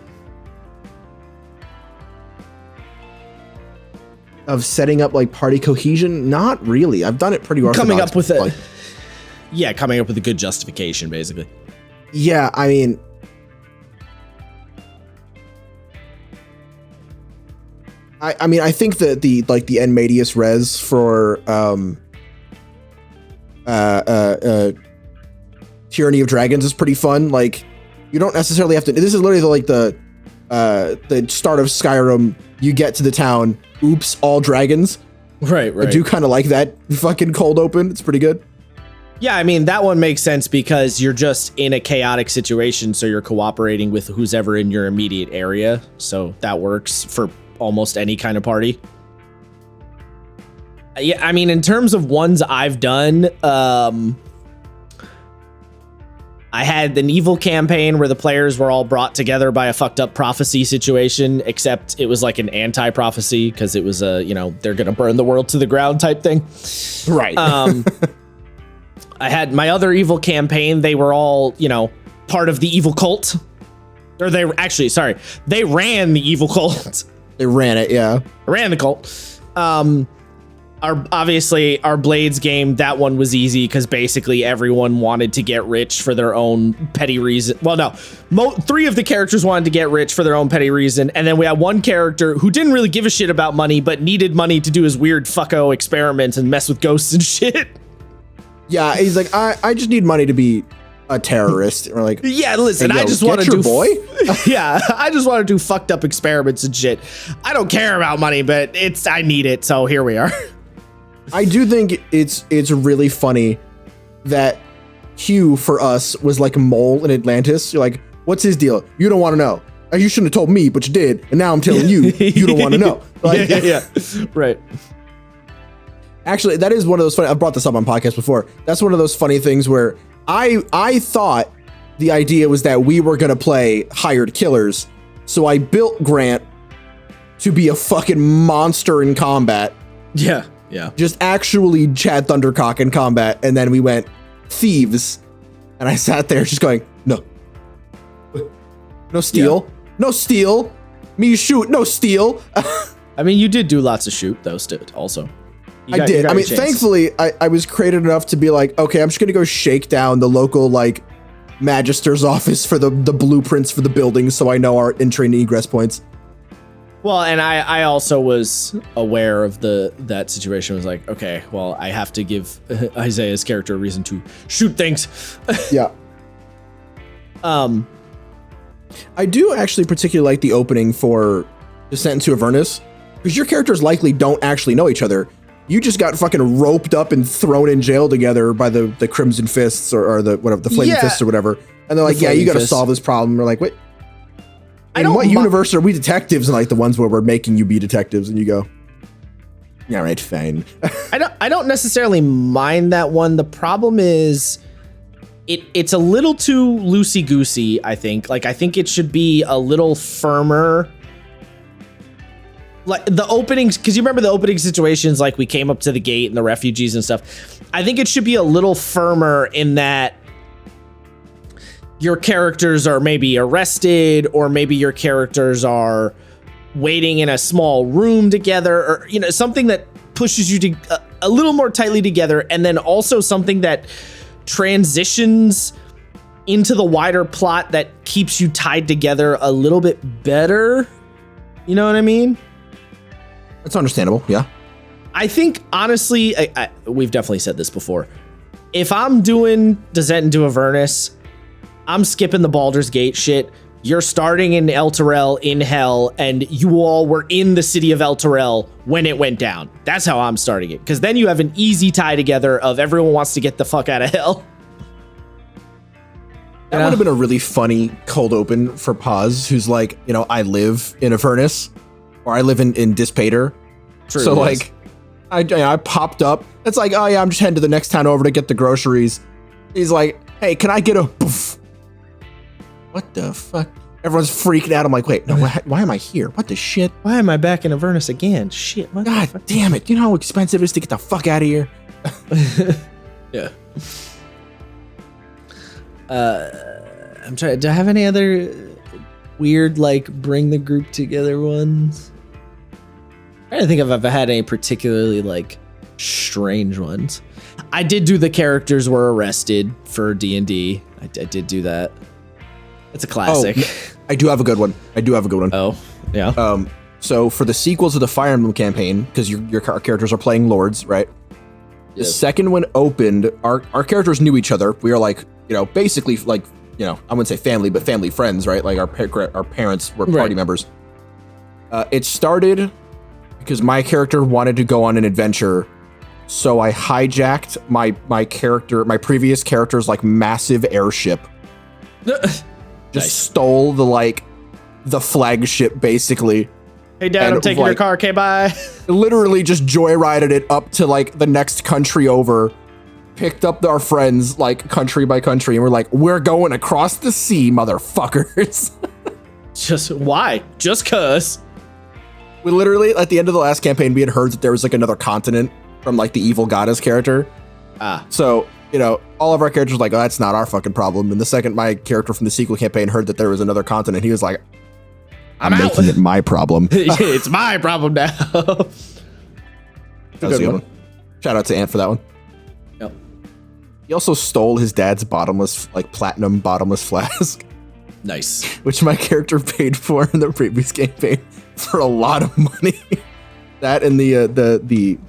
Of setting up like party cohesion? Not really. I've done it pretty orthodox. Coming up with a good justification, basically. Yeah, I mean, I think that the En Medias Res for Tyranny of Dragons is pretty fun. Like, you don't necessarily have to. This is literally the start of Skyrim. You get to the town. Oops, all dragons. Right. I do kind of like that fucking cold open. It's pretty good. Yeah, I mean, that one makes sense because you're just in a chaotic situation, so you're cooperating with who's ever in your immediate area. So that works for almost any kind of party. Yeah, I mean, in terms of ones I've done, I had an evil campaign where the players were all brought together by a fucked up prophecy situation, except it was like an anti-prophecy because it was they're gonna burn the world to the ground type thing. Right. I had my other evil campaign. They were all, part of the evil cult. Or they ran the evil cult. They ran it, yeah. Ran the cult. Our Blades game, that one was easy because basically everyone wanted to get rich for their own petty reason. Well, no, 3 of the characters wanted to get rich for their own petty reason, and then we had one character who didn't really give a shit about money, but needed money to do his weird fucko experiments and mess with ghosts and shit. Yeah, he's like, I just need money to be a terrorist. Or like, yeah, listen, hey, I just want to do boy. Yeah, I just want to do fucked up experiments and shit. I don't care about money, but I need it, so here we are. I do think it's really funny that Hugh for us was like a mole in Atlantis. You're like, what's his deal? You don't want to know. You shouldn't have told me, but you did, and now I'm telling you, you don't want to know. Like, yeah, right. Actually, that is one of those funny. I've brought this up on podcasts before. That's one of those funny things where I thought the idea was that we were gonna play hired killers, so I built Grant to be a fucking monster in combat. Yeah. Just actually Chad Thundercock in combat, and then we went thieves, and I sat there just going, no steal, no steal, me shoot, no steal. I mean, you did do lots of shoot though, also. I did. I mean, thankfully, I was creative enough to be like, okay, I'm just gonna go shake down the local like magister's office for the blueprints for the buildings, so I know our entry and egress points. Well, and I also was aware of that situation. Was like, okay, well, I have to give Isaiah's character a reason to shoot things. Yeah. I do actually particularly like the opening for Descent into Avernus, because your characters likely don't actually know each other. You just got fucking roped up and thrown in jail together by the Crimson Fists or the Flaming Fists or whatever. And they're like, yeah, you got to solve this problem. We're like, wait. In what universe are we detectives? And like the ones where we're making you be detectives, and you go, yeah, right, fine. I don't necessarily mind that one. The problem is it's a little too loosey-goosey, I think. Like, I think it should be a little firmer. like the openings, because you remember the opening situations, like we came up to the gate and the refugees and stuff. I think it should be a little firmer in that your characters are maybe arrested, or maybe your characters are waiting in a small room together, or something that pushes you to a little more tightly together, and then also something that transitions into the wider plot that keeps you tied together a little bit better. You know what I mean? That's understandable. Yeah. I think, honestly, we've definitely said this before. If I'm doing Descent into Avernus, I'm skipping the Baldur's Gate shit. You're starting in Elturel in Hell, and you all were in the city of Elturel when it went down. That's how I'm starting it, because then you have an easy tie together of everyone wants to get the fuck out of Hell. That would have been a really funny cold open for Paz, who's like, I live in Avernus, or I live in Dispater. True, so yes. like, I popped up. It's like, oh yeah, I'm just heading to the next town over to get the groceries. He's like, hey, can I get a poof? What the fuck? Everyone's freaking out. I'm like, wait, no, why am I here? What the shit? Why am I back in Avernus again? Shit. What God damn it. You know how expensive it is to get the fuck out of here? Yeah. I'm trying. Do I have any other weird, like, bring the group together ones? I don't think I've ever had any particularly, like, strange ones. I did do the characters were arrested for D&D. I did do that. It's a classic. Oh, I do have a good one. Oh, yeah. So for the sequels of the Fire Emblem campaign, because your characters are playing lords, right? The second one opened, our characters knew each other. We were like, basically like, I wouldn't say family, but family friends, right? Like our parents were party members. It started because my character wanted to go on an adventure, so I hijacked my previous character's like massive airship. Just stole the flagship basically. Hey Dad, I'm taking your car. Okay, bye. Literally just joyrided it up to like the next country over. Picked up our friends like country by country, and we're like, we're going across the sea, motherfuckers. Just why? Just cause. We literally, at the end of the last campaign, we had heard that there was like another continent from like the evil goddess character. So, all of our characters were like, oh, that's not our fucking problem. And the second my character from the sequel campaign heard that there was another continent, he was like, I'm making it my problem. It's my problem now. That was a good one. Shout out to Ant for that one. Yep. He also stole his dad's platinum bottomless flask. Nice. Which my character paid for in the previous campaign for a lot of money. That and the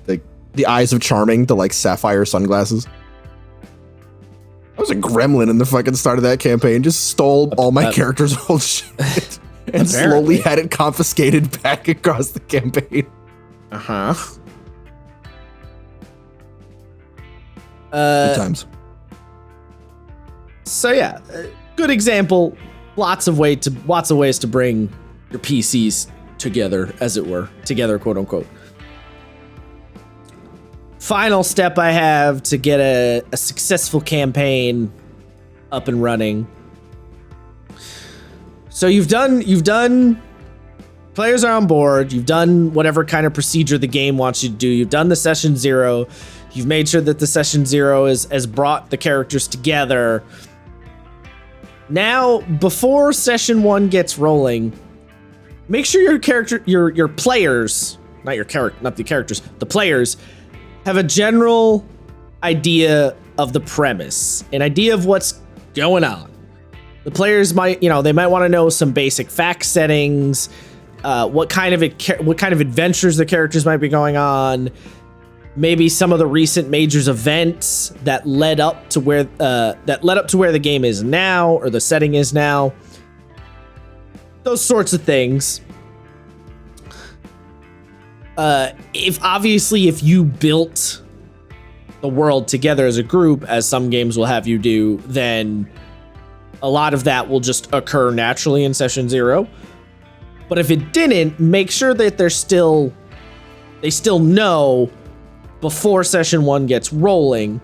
Eyes of Charming, the like sapphire sunglasses. I was a gremlin in the fucking start of that campaign. Just stole all my characters' old shit and slowly had it confiscated back across the campaign. Uh-huh. Good times. So yeah, good example. Lots of ways to bring your PCs together, as it were, together, quote unquote. Final step I have to get a successful campaign up and running. So you've done players are on board, you've done whatever kind of procedure the game wants you to do, you've done the session 0, you've made sure that the session 0 has brought the characters together. Now, before session 1 gets rolling, make sure your players, the players have a general idea of the premise, an idea of what's going on. The players might want to know some basic fact settings, what kind of adventures the characters might be going on, maybe some of the recent majors events that led up to where the game is now or the setting is now. Those sorts of things. If you built the world together as a group, as some games will have you do, then a lot of that will just occur naturally in session 0. But if it didn't, make sure that they still know before session 1 gets rolling.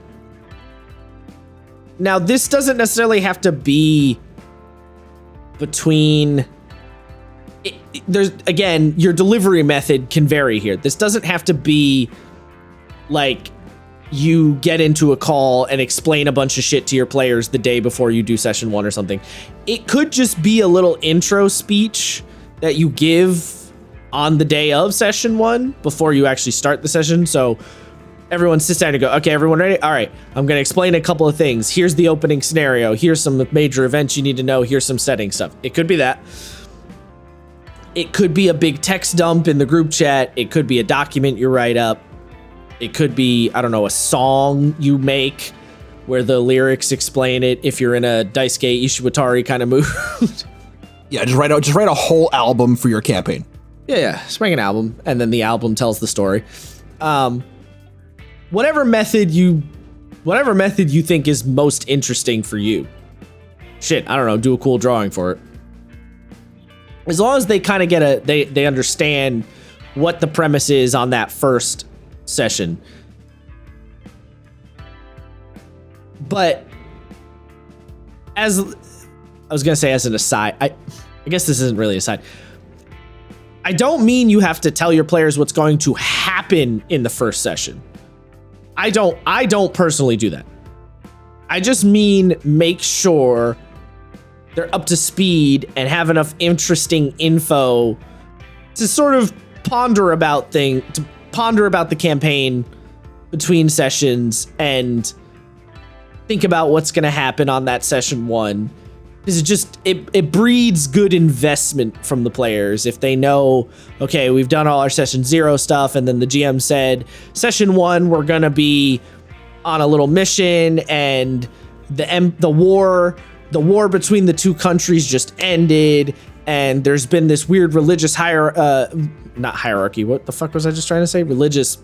Now, this doesn't necessarily have to be between there's, again, your delivery method can vary here. This doesn't have to be like you get into a call and explain a bunch of shit to your players the day before you do session 1 or something. It could just be a little intro speech that you give on the day of session 1 before you actually start the session. So everyone sits down and go, okay, everyone ready? All right, I'm going to explain a couple of things. Here's the opening scenario. Here's some major events you need to know. Here's some setting stuff. It could be that. It could be a big text dump in the group chat. It could be a document you write up. It could be, I don't know, a song you make where the lyrics explain it if you're in a Daisuke Ishiwatari kind of mood. Yeah, just write a whole album for your campaign. Yeah, just make an album, and then the album tells the story. Whatever method you think is most interesting for you. Shit, I don't know, do a cool drawing for it. As long as they kind of get they understand what the premise is on that first session. But as I was gonna say, as an aside, I guess this isn't really a side. I don't mean you have to tell your players what's going to happen in the first session. I don't personally do that. I just mean make sure they're up to speed and have enough interesting info to sort of ponder about the campaign between sessions and think about what's going to happen on that session 1. Because it breeds good investment from the players if they know, okay, we've done all our session 0 stuff, and then the GM said session 1 we're gonna be on a little mission, and the war between the two countries just ended, and there's been this weird religious not hierarchy. What the fuck was I just trying to say? Religious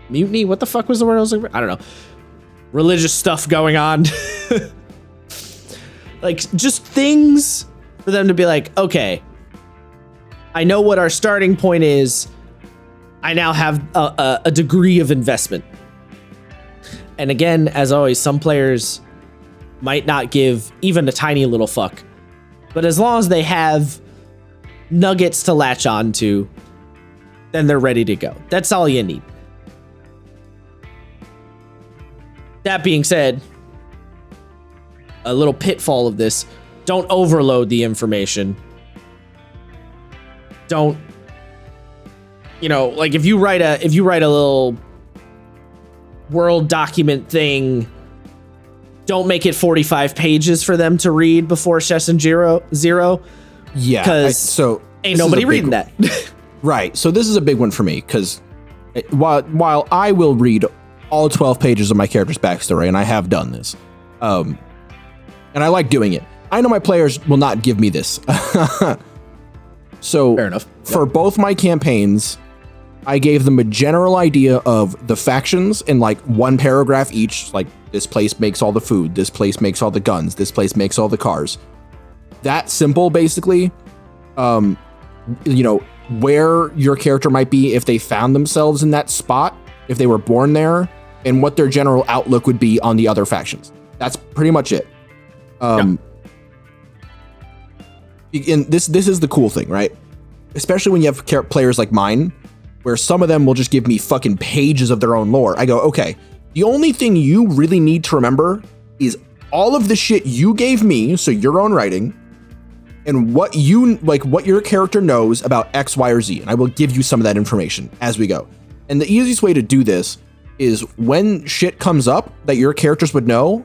mutiny? What the fuck was the word I was looking for? I don't know. Religious stuff going on. Like, just things for them to be like, okay, I know what our starting point is. I now have a degree of investment. And again, as always, some players might not give even a tiny little fuck. But as long as they have nuggets to latch onto, then they're ready to go. That's all you need. That being said, a little pitfall of this: don't overload the information. Don't, like if you write a little world document thing, don't make it 45 pages for them to read before session 0. Yeah, because ain't nobody reading that. Right. So this is a big one for me, because while I will read all 12 pages of my character's backstory, and I have done this, and I like doing it, I know my players will not give me this. So fair enough. For both my campaigns, I gave them a general idea of the factions in like one paragraph each. Like, this place makes all the food, this place makes all the guns, this place makes all the cars. That simple, basically. Where your character might be if they found themselves in that spot, if they were born there, and what their general outlook would be on the other factions. That's pretty much it. And this is the cool thing, right? Especially when you have players like mine, where some of them will just give me fucking pages of their own lore. I go, okay, the only thing you really need to remember is all of the shit you gave me, so your own writing, and what your character knows about X, Y, or Z. And I will give you some of that information as we go. And the easiest way to do this is when shit comes up that your characters would know,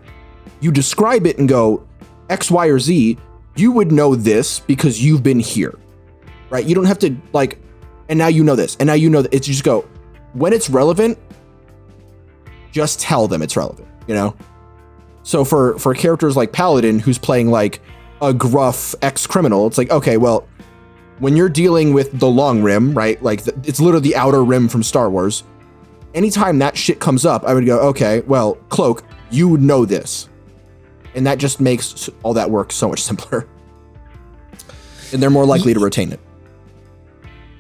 you describe it and go, X, Y, or Z, you would know this because you've been here, right? You don't have to and now you know this, and now you know that. It's just go, when it's relevant, just tell them it's relevant, So for characters like Paladin, who's playing like a gruff ex-criminal, it's like, okay, well, when you're dealing with the Long Rim, right? Like, it's literally the Outer Rim from Star Wars. Anytime that shit comes up, I would go, okay, well, Cloak, you know this. And that just makes all that work so much simpler. And they're more likely to retain it.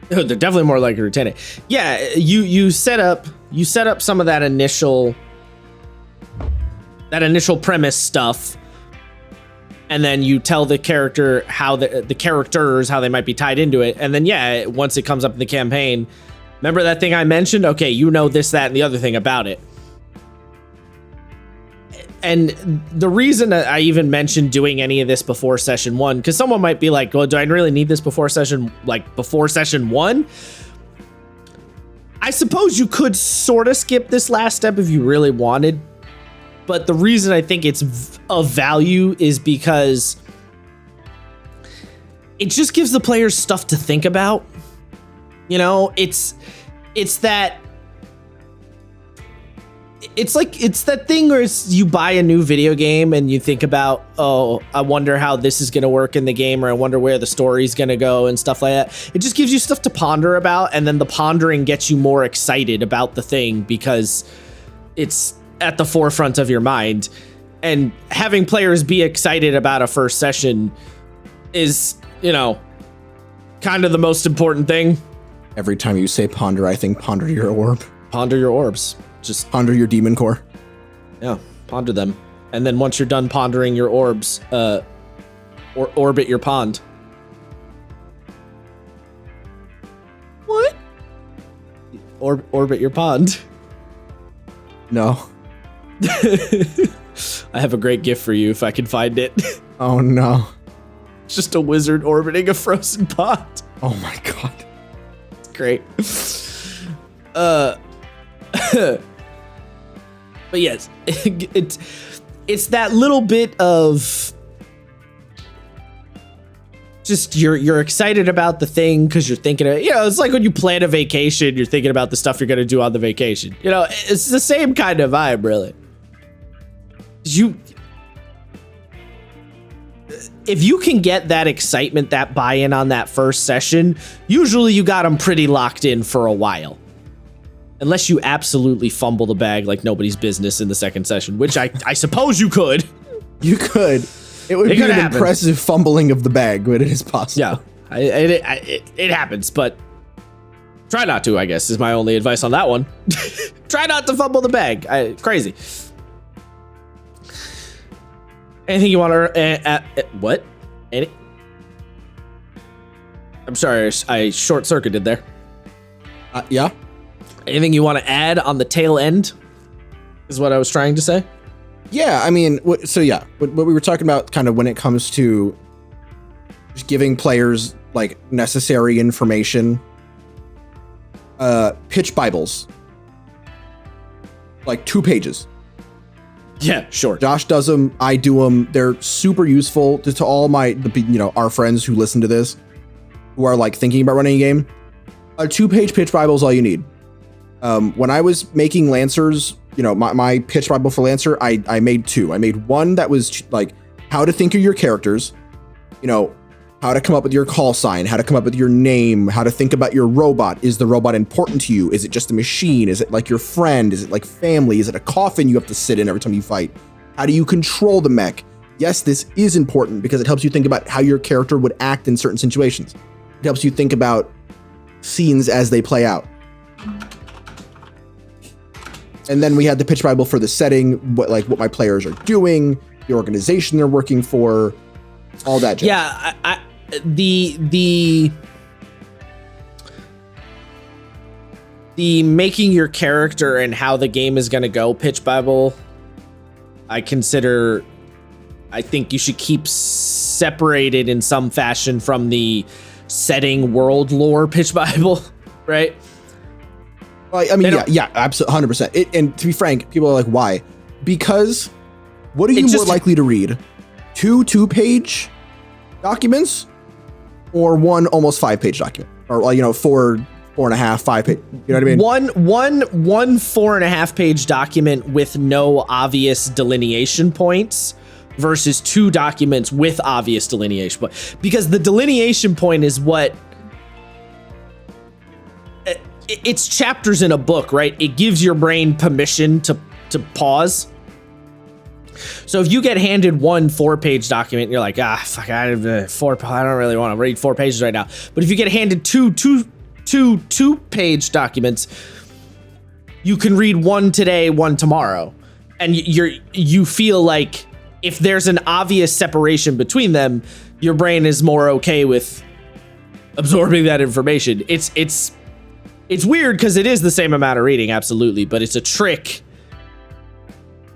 They're definitely more likely to retain it. Yeah, you set up some of that initial premise stuff and then you tell the character how the characters how they might be tied into it, and then once it comes up in the campaign, remember that thing I mentioned? Okay, you know this, that, and the other thing about it. And the reason that I even mentioned doing any of this before session 1, because someone might be like, well, do I really need this before session 1? I suppose you could sort of skip this last step if you really wanted. But the reason I think it's of value is because it just gives the players stuff to think about. You know, it's that thing where you buy a new video game and you think about, oh, I wonder how this is going to work in the game, or I wonder where the story's going to go and stuff like that. It just gives you stuff to ponder about, and then the pondering gets you more excited about the thing because it's at the forefront of your mind. And having players be excited about a first session is, you know, kind of the most important thing. Every time you say ponder, I think ponder your orb. Ponder your orbs. Just ponder your demon core. Yeah, ponder them. And then once you're done pondering your orbs, orbit your pond. What? Orbit your pond. No. I have a great gift for you if I can find it. Oh no. It's just a wizard orbiting a frozen pond. Oh my god. It's great. But yes, it's that little bit of just you're excited about the thing because you're thinking of, you know, it's like when you plan a vacation, you're thinking about the stuff you're going to do on the vacation. You know, it's the same kind of vibe, really. If you can get that excitement, that buy-in on that first session, usually you got them pretty locked in for a while. Unless you absolutely fumble the bag like nobody's business in the second session, which I suppose you could. You could. It would be an impressive fumbling of the bag, but it is possible. Yeah, it happens, but try not to, I guess, is my only advice on that one. Try not to fumble the bag. Crazy. Anything you want to... what? I'm sorry, I short-circuited there. Yeah? Anything you want to add on the tail end is what I was trying to say. Yeah, I mean, what we were talking about kind of when it comes to just giving players like necessary information, pitch Bibles, like 2 pages. Yeah, sure. Josh does them. I do them. They're super useful to all our friends who listen to this, who are like thinking about running a game. A 2-page pitch Bible is all you need. When I was making Lancers, you know, my pitch Bible for Lancer, I made 2. I made one that was like how to think of your characters, you know, how to come up with your call sign, how to come up with your name, how to think about your robot. Is the robot important to you? Is it just a machine? Is it like your friend? Is it like family? Is it a coffin you have to sit in every time you fight? How do you control the mech? Yes, this is important because it helps you think about how your character would act in certain situations. It helps you think about scenes as they play out. And then we had the pitch Bible for the setting, what my players are doing, the organization they're working for, all that jazz. Yeah, the making your character and how the game is going to go pitch Bible, I think you should keep separated in some fashion from the setting world lore pitch Bible, right? Well, I mean, yeah, absolutely, 100%. And to be frank, people are like, why? Because what are you more likely to read? 2-page documents or one almost 5-page document? Or, you know, 4.5, 5-page, you know what I mean? One 4.5-page document with no obvious delineation points versus 2 documents with obvious delineation points. Because the delineation point is what... It's chapters in a book, right? It gives your brain permission to pause. So if you get handed one 4-page document, and you're like, fuck, I don't really want to read 4 pages right now. But if you get handed two 2-page documents, you can read one today, one tomorrow, and you feel like if there's an obvious separation between them, your brain is more okay with absorbing that information. It's weird because it is the same amount of reading, absolutely, but it's a trick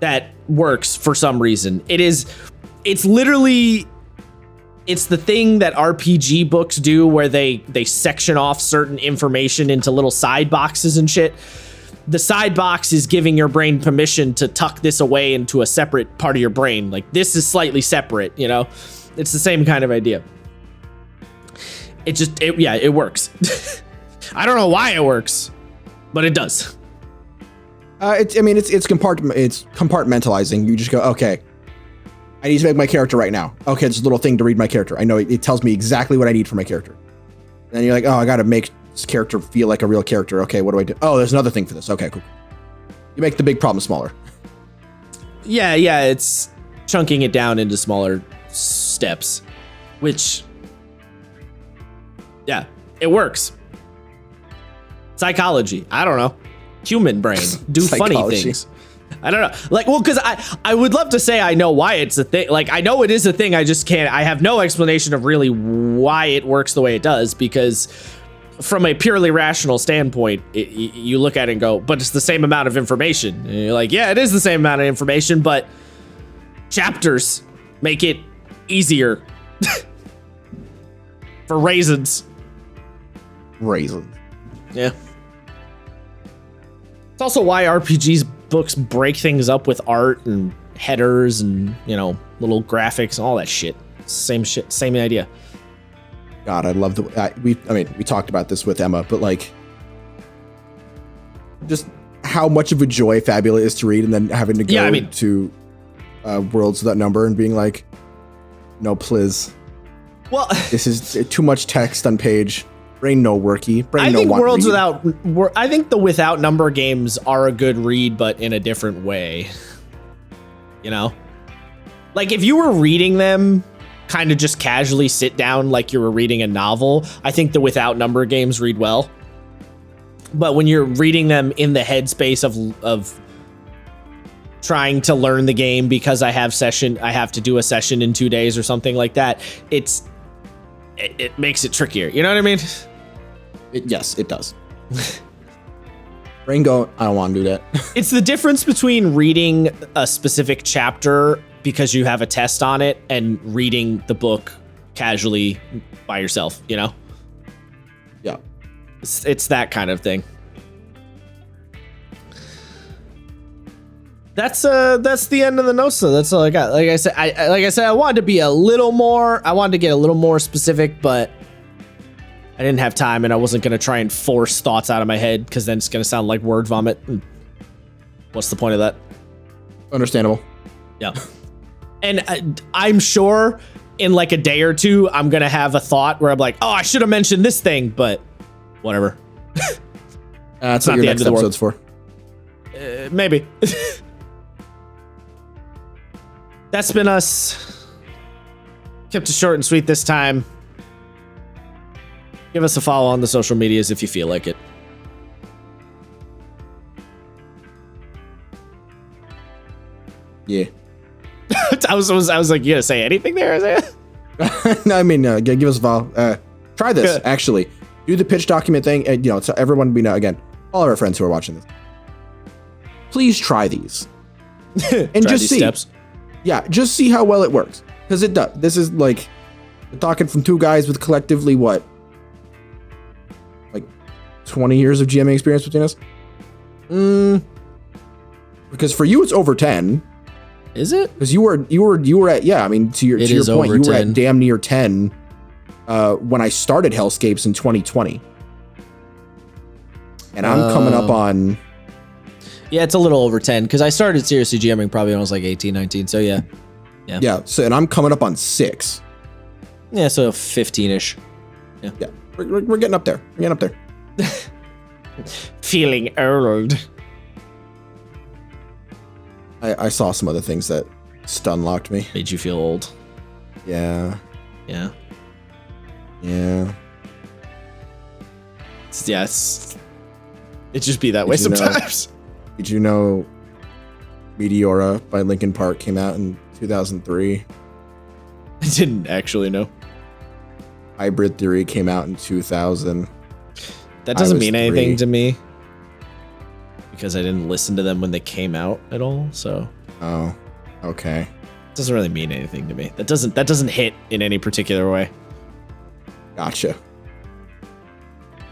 that works for some reason. It's literally, it's the thing that RPG books do where they section off certain information into little side boxes and shit. The side box is giving your brain permission to tuck this away into a separate part of your brain. Like, this is slightly separate, you know? It's the same kind of idea. It works. I don't know why it works, but it does. It's compartmentalizing. You just go, okay, I need to make my character right now. Okay, it's a little thing to read my character. I know it tells me exactly what I need for my character. And then you're like, oh, I got to make this character feel like a real character. Okay, what do I do? Oh, there's another thing for this. Okay, cool. You make the big problem smaller. Yeah, it's chunking it down into smaller steps, which, yeah, it works. Psychology. I don't know. Human brain. Do funny things. I don't know. Like, well, because I would love to say I know why it's a thing. Like, I know it is a thing. I just can't. I have no explanation of really why it works the way it does, because from a purely rational standpoint, you look at it and go, but it's the same amount of information. And you're like, yeah, it is the same amount of information, but chapters make it easier for raisins. Raisins. Yeah. It's also why RPGs books break things up with art and headers and, you know, little graphics and all that shit. Same shit, same idea. God, I love we talked about this with Emma, but like, just how much of a joy Fabula is to read, and then having to go to Worlds Without Number and being like, no, please. Well, this is too much text on page. Brain no worky. Brain no want Worlds read. I think the Without Number games are a good read, but in a different way. You know? Like, if you were reading them, kind of just casually sit down like you were reading a novel, I think the Without Number games read well. But when you're reading them in the headspace of trying to learn the game because I have to do a session in 2 days or something like that, it makes it trickier. You know what I mean? Yes, it does. Brain go, I don't want to do that. It's the difference between reading a specific chapter because you have a test on it and reading the book casually by yourself, you know? Yeah. It's that kind of thing. That's the end of the notes, though. That's all I got. Like I said, I wanted to be I wanted to get a little more specific, but I didn't have time, and I wasn't going to try and force thoughts out of my head, because then it's going to sound like word vomit. What's the point of that? Understandable. Yeah. And I'm sure in like a day or two, I'm going to have a thought where I'm like, oh, I should have mentioned this thing, but whatever. That's what your next episode's for. Maybe. That's been us. Kept it short and sweet this time. Give us a follow on the social medias if you feel like it. Yeah. I was like, you gonna say anything there? No, I mean, give us a follow. Try this, actually. Do the pitch document thing, and, so everyone we know, again, all of our friends who are watching this. Please try these. And just see. Steps. Yeah, just see how well it works. Because it does. This is like, we're talking from two guys with collectively, what? Like 20 years of GMing experience between us? Because for you, it's over 10. Is it? Because you were at, yeah, I mean, to your point, you were at damn near 10 when I started Hellscapes in 2020. And I'm coming up on... Yeah, it's a little over 10, because I started seriously GMing probably when I was like 18, 19, so yeah. Yeah, so, and I'm coming up on 6. Yeah, so 15-ish. Yeah, we're getting up there. We're getting up there. Feeling old. I saw some other things that stun-locked me. Made you feel old. Yeah. Yeah. Yeah. Yes. It just be that way sometimes. Did you know Meteora by Linkin Park came out and 2003. I didn't actually know. Hybrid Theory came out in 2000. That doesn't was mean anything 3. to me because I didn't listen to them when they came out at all. So Oh, okay. it doesn't really mean anything to me. That doesn't hit in any particular way. Gotcha.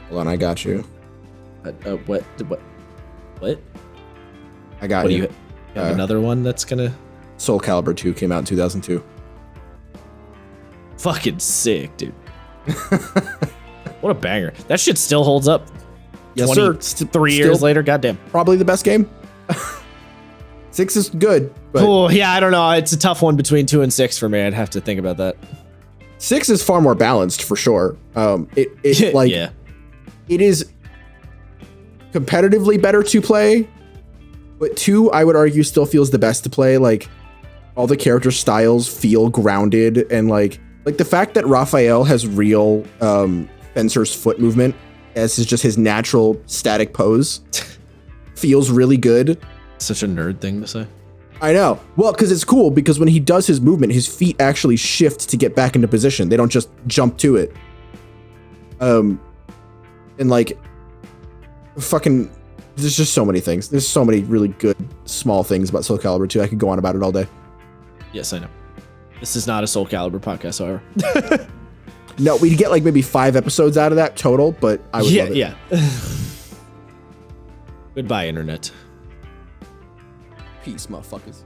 Hold on, I got you. What? I got What do you. you have another one that's gonna Soul Calibur 2 came out in 2002. fucking sick, dude? What a banger! That shit still holds up. Yes, sir. 3 years Still later, goddamn. Probably the best game. 6 is good, but Oh yeah, I don't know. It's a tough one between 2 and 6 for me. I'd have to think about that. 6 is far more balanced for sure. It like yeah, it is competitively better to play, but 2 I would argue still feels the best to play. Like all the character styles feel grounded, and like the fact that Raphael has real Fencer's foot movement as is just his natural static pose feels really good. such a nerd thing to say. I know. Well, because it's cool because when he does his movement, his feet actually shift to get back into position. They don't just jump to it. And like, fucking, there's just so many things. There's so many really good small things about Soul Calibur 2. I could go on about it all day. Yes, I know. This is not a Soul Calibur podcast, however. No, we'd get like maybe 5 episodes out of that total, but I would love it. Yeah. Goodbye, internet. Peace, motherfuckers.